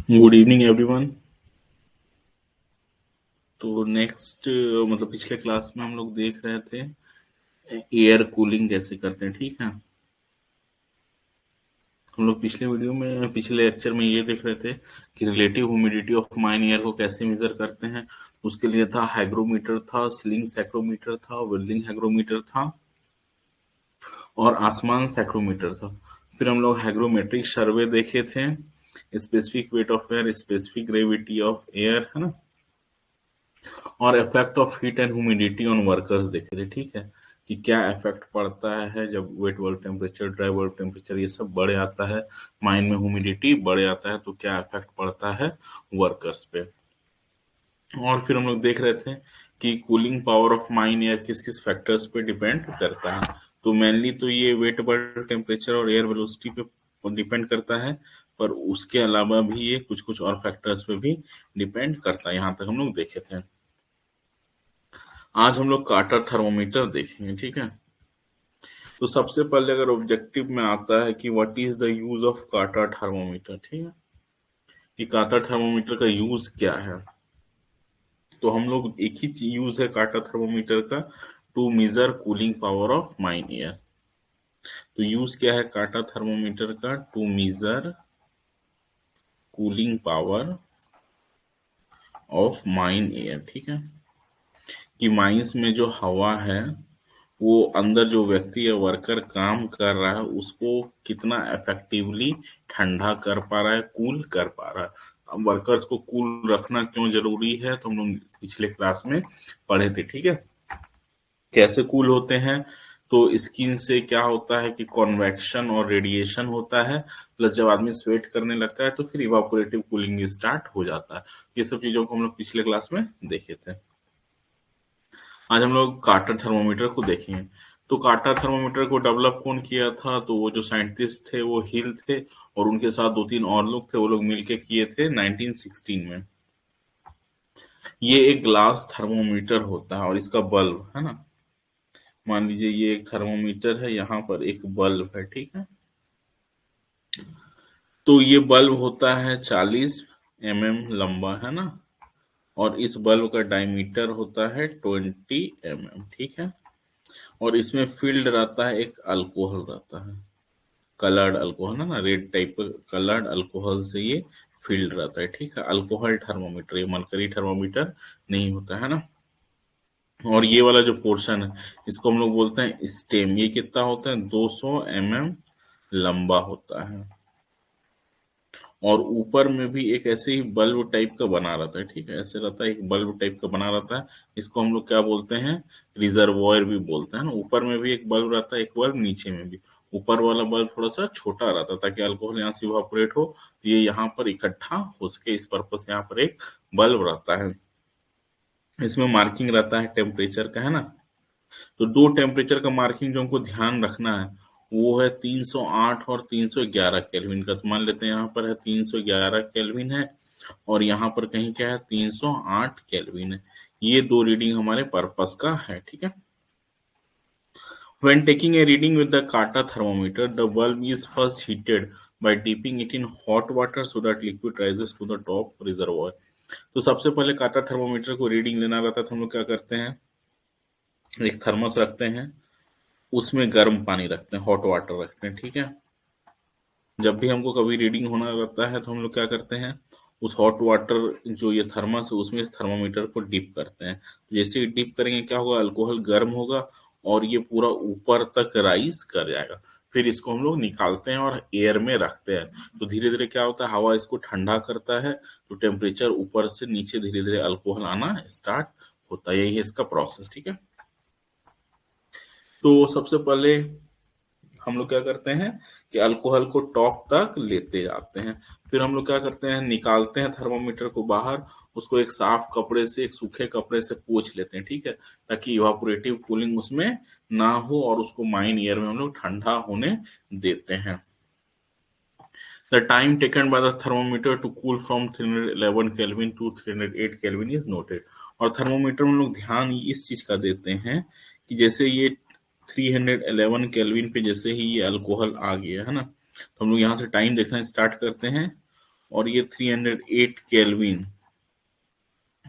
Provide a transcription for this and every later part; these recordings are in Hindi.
Good evening everyone. तो नेक्स्ट मतलब पिछले क्लास में हम लोग देख रहे थे एयर कूलिंग कैसे करते हैं। ठीक है, हम लोग पिछले लेक्चर में ये देख रहे थे कि relative humidity of mine air को कैसे मेजर करते हैं। उसके लिए था हाइग्रोमीटर, था स्लिंग सैक्रोमीटर, था वेल्डिंग हाइग्रोमीटर था और आसमान सैक्रोमीटर था। फिर हम लोग हाइग्रोमेट्रिक सर्वे देखे थे, specific weight of air, specific gravity of air, है ना, और effect of heat and humidity on workers देखे थे। ठीक है, कि क्या इफेक्ट पड़ता है जब wait bulb temperature, dry bulb temperature ये सब बढ़ जाता है, माइन में ह्यूमिडिटी बढ़ जाता है, तो क्या इफेक्ट पड़ता है वर्कर्स पे। और फिर हम लोग देख रहे थे कि cooling power of mine air किस किस फैक्टर्स पे डिपेंड करता है। तो मेनली तो ये वेट बल्ब टेम्परेचर और एयर वेलोसिटी पे डिपेंड करता है, पर उसके अलावा भी ये कुछ कुछ और फैक्टर्स पे भी डिपेंड करता है। यहाँ तक हम लोग देखे थे। आज हम लोग कार्टर थर्मोमीटर देखेंगे। ठीक है, तो सबसे पहले अगर ऑब्जेक्टिव में आता है कि what is the use of kata thermometer. ठीक है, कि कार्टर थर्मोमीटर का यूज क्या है। तो हम लोग एक ही यूज है कार्टर थर्मोमीटर का, to measure cooling power of mine air. तो यूज क्या है कार्टर थर्मोमीटर का? To measure cooling power of mine air. ठीक है, कि माइंस में जो हवा है वो अंदर जो व्यक्ति या वर्कर काम कर रहा है उसको कितना इफेक्टिवली ठंडा कर पा रहा है, कूल कर पा रहा है। अब वर्कर्स को कूल रखना क्यों जरूरी है, तो हम लोग पिछले क्लास में पढ़े थे। ठीक है, कैसे कूल होते हैं। तो स्किन से क्या होता है कि कॉन्वेक्शन और रेडिएशन होता है, प्लस जब आदमी स्वेट करने लगता है तो फिर इवापोरेटिव कूलिंग स्टार्ट हो जाता है। ये सब चीजों को हम लोग पिछले क्लास में देखे थे। आज हम लोग कार्टर थर्मोमीटर को देखेंगे। तो कार्टर थर्मोमीटर को डेवलप कौन किया था? तो वो जो साइंटिस्ट थे वो हिल थे, और उनके साथ दो तीन और लोग थे, वो लोग मिलके किए थे 1916 में। ये एक ग्लास थर्मोमीटर होता है और इसका बल्ब है ना, मान लीजिए ये एक थर्मोमीटर है, यहाँ पर एक बल्ब है। ठीक है, तो ये बल्ब होता है 40 mm लंबा, है ना, और इस बल्ब का डायमीटर होता है 20 mm। ठीक है, और इसमें फील्ड रहता है, एक अल्कोहल रहता है, कलर्ड अल्कोहल है ना, रेड टाइप का कलर्ड अल्कोहल से ये फील्ड रहता है। ठीक है, अल्कोहल थर्मोमीटर, ये मरकरी थर्मोमीटर नहीं होता है ना। और ये वाला जो पोर्शन है इसको हम लोग बोलते हैं स्टेम। ये कितना होता है? 200 mm लंबा होता है, और ऊपर में भी एक ऐसे ही बल्ब टाइप का बना रहता है। ठीक है, ऐसे रहता है, एक बल्ब टाइप का बना रहता है। इसको हम लोग क्या बोलते हैं? रिजर्वॉयर भी बोलते हैं ना। ऊपर में भी एक बल्ब रहता है, एक बल्ब नीचे में भी। ऊपर वाला बल्ब थोड़ा सा छोटा रहता है ताकि अल्कोहल यहाँ से इवापोरेट हो, तो ये यहाँ पर इकट्ठा हो सके, इस पर्पज से यहाँ पर एक बल्ब रहता है। इसमें मार्किंग रहता है टेम्परेचर का, है ना। तो दो टेम्परेचर का मार्किंग जो हमको ध्यान रखना है वो है 308 और 311 केल्विन का। तो मान लेते हैं यहाँ पर है 311 केल्विन है, और यहाँ पर कहीं क्या है 308 केल्विन है। ये दो रीडिंग हमारे पर्पस का है। ठीक है, when taking a reading with the Carter thermometer, the bulb is first heated by dipping it in hot water so that liquid rises to the top reservoir। तो सबसे पहले काटा थर्मोमीटर को रीडिंग लेना रहता है तो हम लोग क्या करते हैं, एक थर्मस रखते हैं, उसमें गर्म पानी रखते हैं, हॉट वाटर रखते हैं। ठीक है, जब भी हमको कभी रीडिंग होना रहता है तो हम लोग क्या करते हैं, उस हॉट वाटर जो ये थर्मस है उसमें इस थर्मोमीटर को डिप करते हैं। जैसे ही डिप करेंगे क्या होगा, अल्कोहल गर्म होगा और ये पूरा ऊपर तक राइज कर जाएगा। फिर इसको हम लोग निकालते हैं और एयर में रखते हैं। तो धीरे धीरे क्या होता है, हवा इसको ठंडा करता है, तो टेम्परेचर ऊपर से नीचे धीरे धीरे अल्कोहल आना स्टार्ट होता है। यही है इसका प्रोसेस। ठीक है, तो सबसे पहले हम लोग क्या करते हैं कि अल्कोहल को टॉप तक लेते जाते हैं। फिर हम लोग क्या करते हैं, निकालते हैं थर्मोमीटर को बाहर, उसको एक साफ कपड़े से, एक सूखे कपड़े से पोंछ लेते हैं। ठीक है, ताकि इवापोरेटिव कूलिंग उसमें ना हो, और उसको माइन ईयर में हम लोग ठंडा होने देते हैं। The time taken by the thermometer to cool from 311 Kelvin to 308 Kelvin is noted। और थर्मोमीटर में हम लोग ध्यान इस चीज का देते हैं कि जैसे ये 311 केल्विन पे जैसे ही ये अल्कोहल आ गया है ना, तो हम लोग यहाँ से टाइम देखना स्टार्ट करते हैं, और ये 308 केल्विन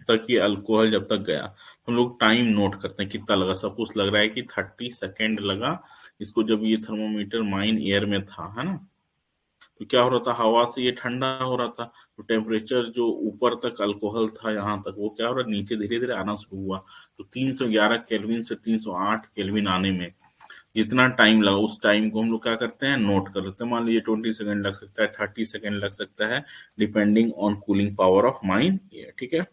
तक ये अल्कोहल जब तक गया, हम लोग टाइम नोट करते हैं कितना लगा। सपोज लग रहा है कि 30 सेकेंड लगा इसको, जब ये थर्मोमीटर माइन एयर में था, है ना। तो क्या हो रहा था, हवा से ये ठंडा हो रहा था, तो टेम्परेचर जो ऊपर तक अल्कोहल था यहाँ तक, वो क्या हो रहा है, नीचे धीरे धीरे आना शुरू हुआ। तो 311 केल्विन से 308 केल्विन आने में जितना टाइम लगा, उस टाइम को हम लोग क्या करते हैं, नोट कर लेते हैं। मान लीजिए 20 सेकेंड लग सकता है, 30 सेकेंड लग सकता है, depending on cooling power of mine air, ठीक है।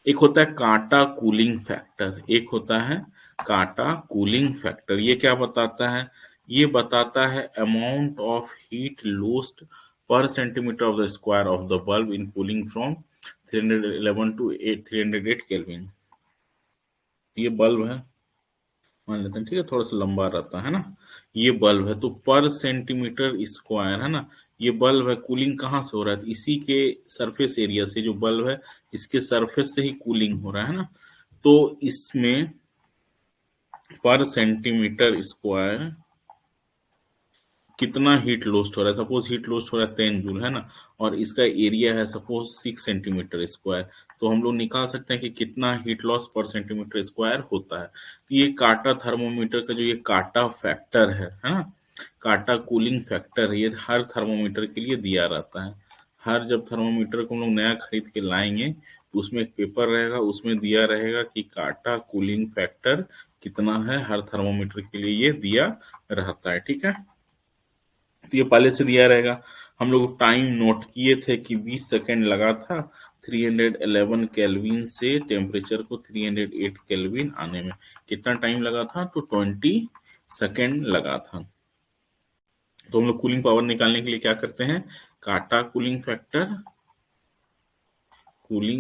एक होता है कांटा कूलिंग फैक्टर, एक होता है कांटा कूलिंग फैक्टर। ये क्या बताता है, ये बताता है amount of heat lost per centimetre of the square of the bulb in cooling from 311 to 308 kelvin. ये बल्ब है, मान लेते हैं, ठीक है, थोड़ा सा लंबा रहता है ना। ये बल्ब है, तो पर सेंटीमीटर स्क्वायर है ना, ये बल्ब है। कूलिंग कहाँ से हो रहा है, तो इसी के सरफेस एरिया से, जो बल्ब है इसके सरफेस से ही कूलिंग हो रहा है ना। तो इसमें पर सेंटीमीटर स्क्वायर कितना हीट लॉस्ट हो रहा है, सपोज हीट लॉस्ट हो रहा है 10 जूल, है ना, और इसका एरिया है सपोज 6 सेंटीमीटर स्क्वायर। तो हम लोग निकाल सकते हैं कि कितना हीट लॉस पर सेंटीमीटर स्क्वायर होता है। तो ये काटा थर्मोमीटर का जो ये काटा फैक्टर है ना, काटा कूलिंग फैक्टर, ये हर थर्मोमीटर के लिए दिया रहता है। हर जब थर्मोमीटर को हम लोग नया खरीद के लाएंगे तो उसमें एक पेपर रहेगा, उसमें दिया रहेगा कि काटा कूलिंग फैक्टर कितना है, हर थर्मोमीटर के लिए ये दिया रहता है, ठीक है। तो ये पहले से दिया रहेगा। हम लोग टाइम नोट किए थे कि 20 सेकेंड लगा था 311 केल्विन से टेम्परेचर को 308 केल्विन आने में। कितना टाइम लगा था, तो 20 सेकेंड लगा था। तो हम लोग कूलिंग पावर निकालने के लिए क्या करते हैं, kata cooling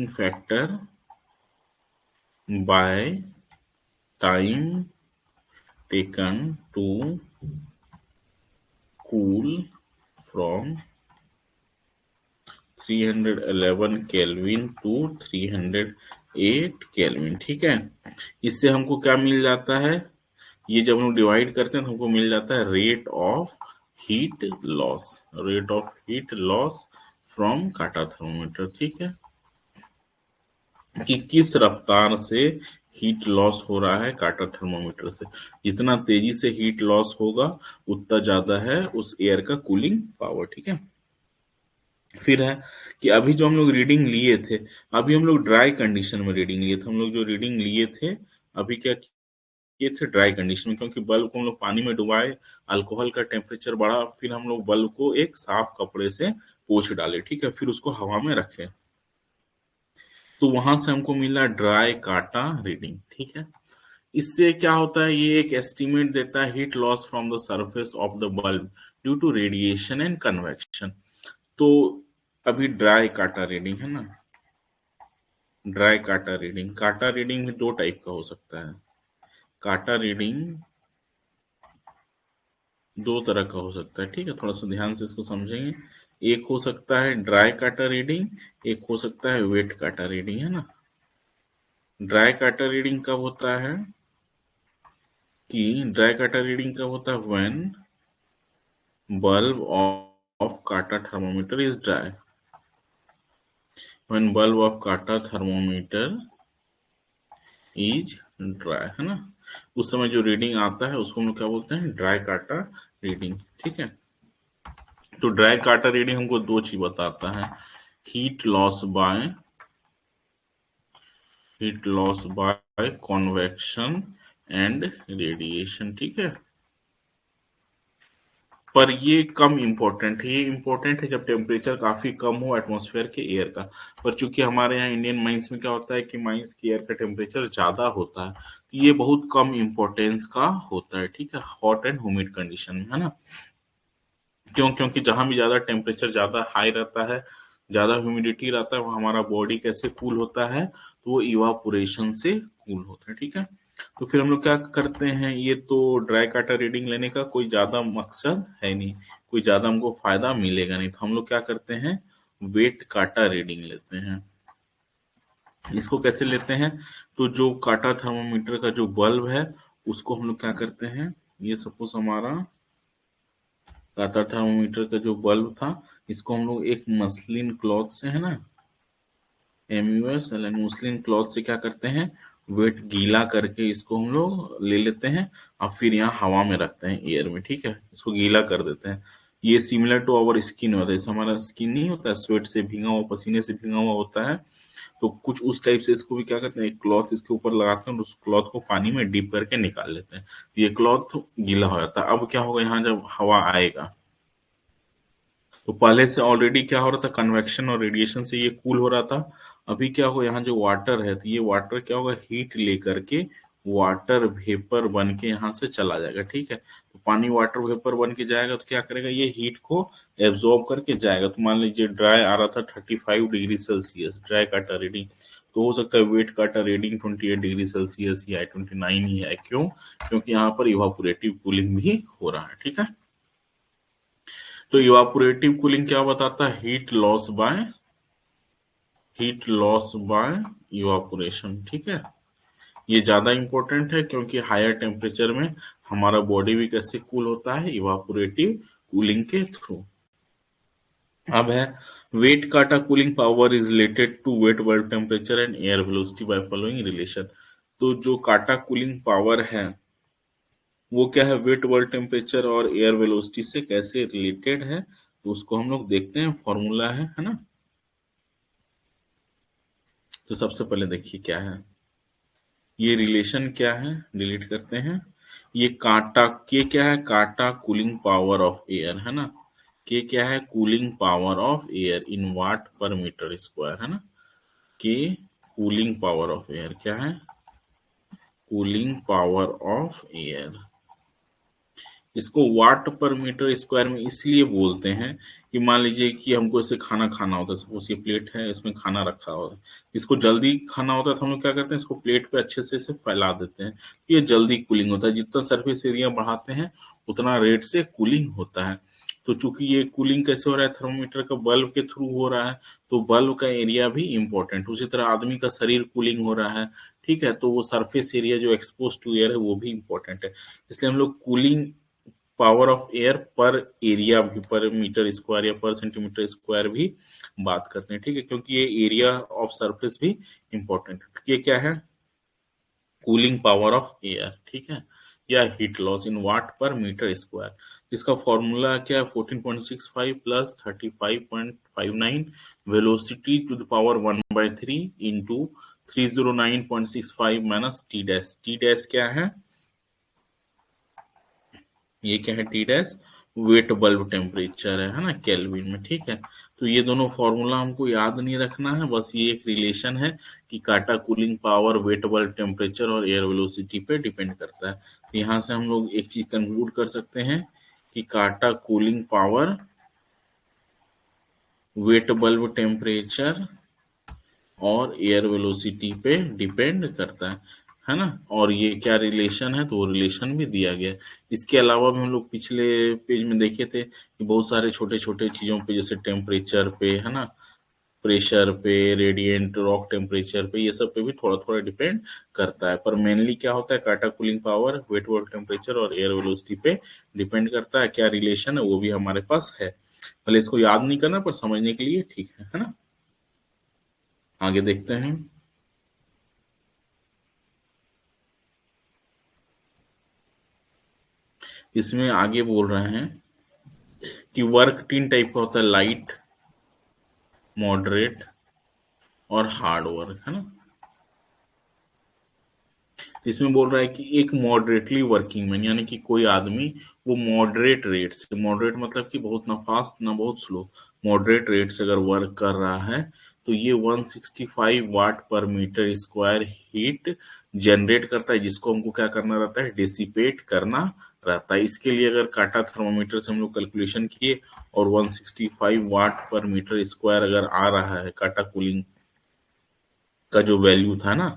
factor by time taken to cool from 311 kelvin to 308 kelvin, ठीक है। इससे हमको क्या मिल जाता है, ये जब हम डिवाइड करते हैं तो हमको मिल जाता है rate of heat loss, rate of heat loss from काटा थर्मोमीटर, ठीक है, कि किस रफ्तार से हीट लॉस हो रहा है काटा थर्मोमीटर से। जितना तेजी से हीट लॉस होगा उतना ज्यादा है उस एयर का कूलिंग पावर, ठीक है। फिर है कि अभी जो हम लोग रीडिंग लिए थे, अभी हम लोग ड्राई कंडीशन में रीडिंग लिए थे। हम लोग जो रीडिंग लिए थे अभी क्या किए थे, ड्राई कंडीशन में, क्योंकि बल्ब को हम लोग पानी में डुबाए, अल्कोहल का टेम्परेचर बढ़ा, फिर हम लोग बल्ब को एक साफ कपड़े से पोंछ डाले, ठीक है, फिर उसको हवा में रखे। तो वहां से हमको मिला ड्राई काटा रीडिंग, ठीक है। इससे क्या होता है, ये एक एस्टिमेट देता है heat loss from the surface of the bulb due to radiation and convection. तो अभी ड्राई काटा रीडिंग है ना, ड्राई काटा रीडिंग भी दो टाइप का हो सकता है। काटा रीडिंग दो तरह का हो सकता है, ठीक है, थोड़ा सा ध्यान से इसको समझेंगे। एक हो सकता है ड्राई काटा रीडिंग, एक हो सकता है वेट काटा रीडिंग, है ना। ड्राई काटा रीडिंग कब होता है, कि ड्राई काटा रीडिंग कब होता है, व्हेन बल्ब ऑफ काटा thermometer is dry, when bulb of काटा थर्मोमीटर इज ड्राई, है ना। उस समय जो रीडिंग आता है उसको हम लोग क्या बोलते हैं, ड्राई काटा रीडिंग, ठीक है। तो ड्राई काटा रीडिंग हमको दो चीज बताता है, heat loss by convection and radiation, ठीक है। पर ये कम इम्पोर्टेंट है, ये इम्पोर्टेंट है जब टेम्परेचर काफी कम हो एटमॉस्फेयर के एयर का। पर चूंकि हमारे यहाँ इंडियन माइंस में क्या होता है कि माइंस की एयर का टेम्परेचर ज्यादा होता है, तो ये बहुत कम इम्पोर्टेंस का होता है, ठीक है, हॉट एंड ह्यूमिड कंडीशन में, है ना। क्योंकि जहां भी ज्यादा टेम्परेचर ज्यादा हाई रहता है, ज्यादा ह्यूमिडिटी रहता है, वो हमारा बॉडी कैसे कूल होता है, तो वो इवापोरेशन से कूल होता है, ठीक है। तो फिर हम लोग क्या करते हैं, ये तो ड्राई काटा रीडिंग लेने का कोई ज्यादा मकसद है नहीं, कोई ज्यादा हमको फायदा मिलेगा नहीं, तो हम लोग क्या करते हैं, वेट काटा रीडिंग लेते हैं। इसको कैसे लेते हैं, तो जो काटा थर्मोमीटर का जो बल्ब है उसको हम लोग क्या करते हैं, ये सपोज हमारा काटा थर्मोमीटर का जो बल्ब था, इसको हम लोग एक मसलिन क्लॉथ से, है ना, MUS मुस्लिन क्लॉथ से क्या करते हैं, वेट गीला करके इसको हम लोग ले लेते हैं और फिर यहाँ हवा में रखते हैं, एयर में, ठीक है, इसको गीला कर देते हैं। ये सिमिलर टू आवर स्किन होता है, जैसे हमारा स्किन नहीं होता है, स्वेट से भींगा हुआ, पसीने से भींगा हुआ होता है, तो कुछ उस टाइप से इसको भी क्या करते हैं, एक क्लॉथ इसके ऊपर लगाते हैं और उस क्लॉथ को पानी में डीप करके निकाल लेते हैं, ये क्लॉथ गीला हो जाता है। अब क्या होगा, यहाँ जब हवा आएगा तो पहले से ऑलरेडी क्या हो रहा था, कन्वेक्शन और रेडिएशन से ये कूल हो रहा था। अभी क्या होगा, यहाँ जो वाटर है, तो ये वाटर क्या होगा, हीट लेकर के वाटर वेपर बन के यहाँ से चला जाएगा, ठीक है। तो पानी वाटर वेपर बन के जाएगा तो क्या करेगा, ये हीट को एब्जॉर्ब करके जाएगा। तो मान लीजिए ड्राई आ रहा था 35 डिग्री सेल्सियस ड्राई काटा रीडिंग, तो हो सकता है वेट काटा रीडिंग 28 डिग्री सेल्सियस या 29 ही है। क्यों? क्योंकि यहाँ पर इवापोरेटिव कूलिंग भी हो रहा है, ठीक है। तो इवापोरेटिव कूलिंग क्या बताता है, हीट लॉस बाय इवापोरेशन, ठीक है। ये ज्यादा इंपॉर्टेंट है क्योंकि हायर टेम्परेचर में हमारा बॉडी भी कैसे कूल होता है, इवापोरेटिव कूलिंग के थ्रू। अब है wet kata cooling power is related to wet bulb temperature and air velocity by following relation. तो जो काटा कूलिंग पावर है वो क्या है, वेट बल्ब टेम्परेचर और एयर वेलोसिटी से कैसे रिलेटेड है, तो उसको हम लोग देखते हैं, फॉर्मूला है ना। तो सबसे पहले देखिए क्या है, ये रिलेशन क्या है, डिलीट करते हैं। ये काटा के क्या है, काटा कूलिंग पावर ऑफ एयर, है ना, के क्या है, cooling power of air in watt per meter square, है ना। के कूलिंग पावर ऑफ एयर क्या है, कूलिंग पावर ऑफ एयर। इसको वाट पर मीटर स्क्वायर में इसलिए बोलते हैं कि मान लीजिए कि हमको इसे खाना खाना होता है, सपोज ये प्लेट है, इसमें खाना रखा हुआ है, इसको जल्दी खाना होता है तो हम लोग क्या करते हैं, इसको प्लेट पे अच्छे से इसे फैला देते हैं, ये जल्दी कूलिंग होता है। जितना सरफेस एरिया बढ़ाते हैं उतना रेट से कूलिंग होता है। तो चूंकि ये कूलिंग कैसे हो रहा है, थर्मोमीटर का बल्ब के थ्रू हो रहा है, तो बल्ब का एरिया भी इंपॉर्टेंट। उसी तरह आदमी का शरीर कूलिंग हो रहा है, ठीक है, तो वो सरफेस एरिया जो एक्सपोज टू एयर है वो भी इंपॉर्टेंट है। इसलिए हम लोग कूलिंग पावर ऑफ एयर पर एरिया भी, पर मीटर स्क्वायर या पर सेंटीमीटर स्क्वायर भी बात करते हैं, ठीक है, क्योंकि ये एरिया ऑफ सरफेस भी इंपॉर्टेंट है। ये क्या है, कूलिंग पावर ऑफ एयर, ठीक है, या heat loss in watt per meter square. इसका फॉर्मूला क्या है, 14.65 plus 35.59 velocity to the power 1/3 into 309.65 minus T dash. T dash क्या है, ये क्या है, T dash wet bulb temperature है ना, केल्विन में, ठीक है। तो ये दोनों फॉर्मूला हमको याद नहीं रखना है, बस ये एक रिलेशन है कि काटा cooling power wait bulb temperature और एयर वेलोसिटी पे डिपेंड करता है। तो यहाँ से हम लोग एक चीज कंक्लूड कर सकते हैं कि काटा cooling power wait bulb temperature और एयर वेलोसिटी पे डिपेंड करता है ना। और ये क्या रिलेशन है, तो वो रिलेशन भी दिया गया है। इसके अलावा भी हम लोग पिछले पेज में देखे थे कि बहुत सारे छोटे छोटे चीजों पे, जैसे टेम्परेचर पे, है ना, प्रेशर पे, रेडिएंट रॉक टेम्परेचर पे, ये सब पे भी थोड़ा थोड़ा डिपेंड करता है। पर मेनली क्या होता है, काटा cooling power wait bulb temperature और एयर वेलोसिटी पे डिपेंड करता है। क्या रिलेशन है वो भी हमारे पास है, भले इसको याद नहीं करना पर समझने के लिए ठीक है ना। आगे देखते हैं। इसमें आगे बोल रहे हैं कि वर्क 3 टाइप का होता है, लाइट, मॉडरेट और हार्ड वर्क, है ना। तो इसमें बोल रहा है कि एक मॉडरेटली वर्किंग मैन, यानी कि कोई आदमी वो मॉडरेट रेट से, मॉडरेट मतलब कि बहुत ना फास्ट ना बहुत स्लो, मॉडरेट रेट से अगर वर्क कर रहा है तो ये 165 वाट per meter square heat generate करता है, जिसको हमको क्या करना रहता है, डिसिपेट करना रहता है। इसके लिए अगर काटा थर्मोमीटर से हम लोग कैलकुलेशन किए और 165 वाट पर मीटर स्क्वायर अगर आ रहा है काटा कूलिंग का जो वैल्यू था ना,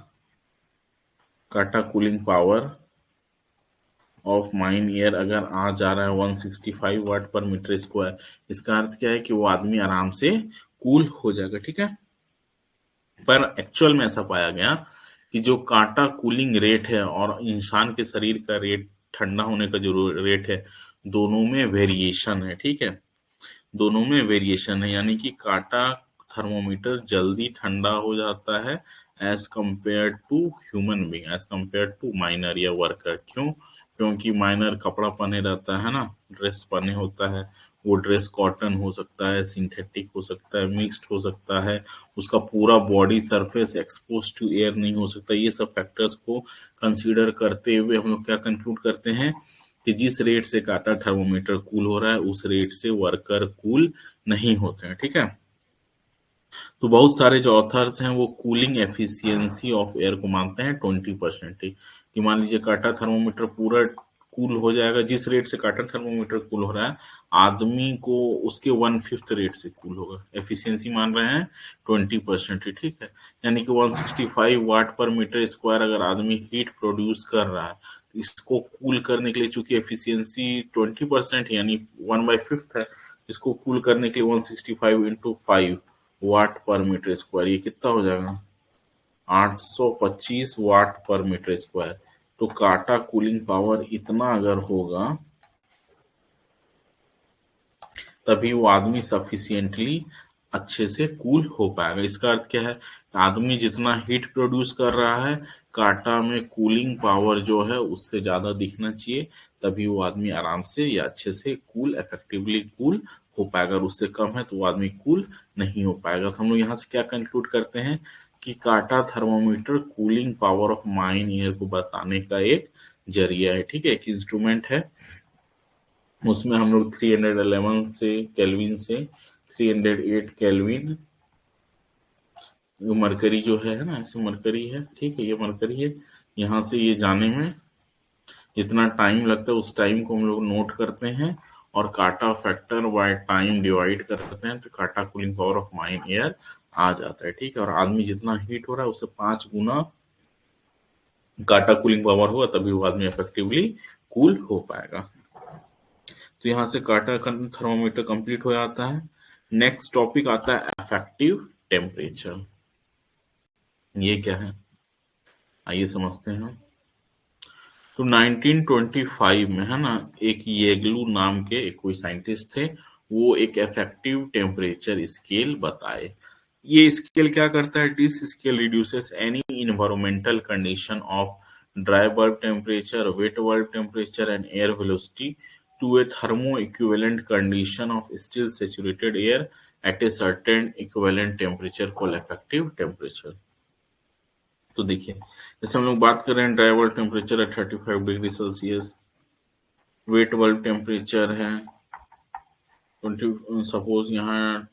काटा cooling power of mine year अगर आ जा रहा है 165 वाट पर मीटर स्क्वायर, इसका अर्थ क्या है कि वो आदमी आराम से कूल हो जाएगा, ठीक है। पर एक्चुअल में ऐसा पाया गया कि जो काटा कूलिंग रेट है और इंसान के शरीर का रेट ठंडा होने का जो रेट है, दोनों में वेरिएशन है। ठीक है, दोनों में वेरिएशन है, यानी कि काटा थर्मोमीटर जल्दी ठंडा हो जाता है as compare to human being, as compare to miner या वर्कर। क्यों? क्योंकि माइनर कपड़ा पहने रहता है ना, ड्रेस पहने होता है, वो ड्रेस कॉटन हो सकता है, सिंथेटिक हो सकता है, मिक्स्ड हो सकता है, उसका पूरा body surface expose to air नहीं हो सकता। ये सब फैक्टर्स को कंसीडर करते हुए हम लोग क्या कंक्लूड करते हैं कि जिस रेट से काटा थर्मोमीटर कूल हो रहा है उस रेट से वर्कर कूल नहीं होते हैं। ठीक है, तो बहुत सारे जो ऑथर्स हैं वो कूलिंग एफिशिएंसी ऑफ एयर को मानते हैं 20%। कि मान लीजिए काटा थर्मोमीटर पूरा कूल हो जाएगा, जिस रेट से काटा थर्मोमीटर कूल हो रहा है आदमी को उसके 1/5 रेट से कूल होगा। एफिशिएंसी मान रहे हैं 20%। ठीक है, यानी कि 165 वाट पर मीटर स्क्वायर अगर आदमी हीट प्रोड्यूस कर रहा है, इसको कूल करने के लिए चूंकि एफिशिएंसी 20% यानी 1/5 है, इसको कूल करने के लिए 165 इंटू 5 वाट पर मीटर स्क्वायर, ये कितना हो जाएगा? 825 वाट पर मीटर स्क्वायर। तो काटा कूलिंग पावर इतना अगर होगा तभी वो आदमी सफिशिएंटली अच्छे से कूल हो पाएगा। इसका अर्थ क्या है? आदमी जितना हीट प्रोड्यूस कर रहा है, काटा में कूलिंग पावर जो है उससे ज्यादा दिखना चाहिए, तभी वो आदमी आराम से या अच्छे से कूल, इफेक्टिवली कूल हो पाएगा। अगर उससे कम है तो वो आदमी कूल नहीं हो पाएगा। तो हम लोग यहाँ से क्या कंक्लूड करते हैं कि काटा thermometer cooling power of mine air को बताने का एक जरिया है। ठीक है, एक इंस्ट्रूमेंट है, उसमें हम लोग 311 से केल्विन से 308 केल्विन, मरकरी जो है ना, ऐसे मरकरी है। ठीक है, ये मरकरी है, यहाँ से ये जाने में जितना टाइम लगता है उस टाइम को हम लोग नोट करते हैं और काटा फैक्टर बाय टाइम डिवाइड करते हैं, तो kata cooling power of mine air आ जाता है। ठीक है, और आदमी जितना हीट हो रहा है उससे 5 गुना काटा कूलिंग पावर होगा, तभी वो आदमी इफेक्टिवली कूल हो पाएगा। तो यहाँ से काटा थर्मोमीटर कंप्लीट हो जाता है। नेक्स्ट टॉपिक आता है इफेक्टिव टेम्परेचर। ये क्या है, आइए समझते हैं। तो 1925 में है ना, एक येगलू नाम के एक कोई साइंटिस्ट थे, वो एक इफेक्टिव टेम्परेचर स्केल बताए। ये स्केल क्या करता है? This scale reduces any environmental condition of dry bulb temperature, wet bulb temperature and air velocity to a thermo-equivalent condition of still saturated air at a certain equivalent temperature called effective temperature। तो देखिए, जैसे हम लोग बात कर रहे हैं ड्राई बल्ब टेम्परेचर है 35 degree Celsius, wet bulb temperature है 20, सपोज यहाँ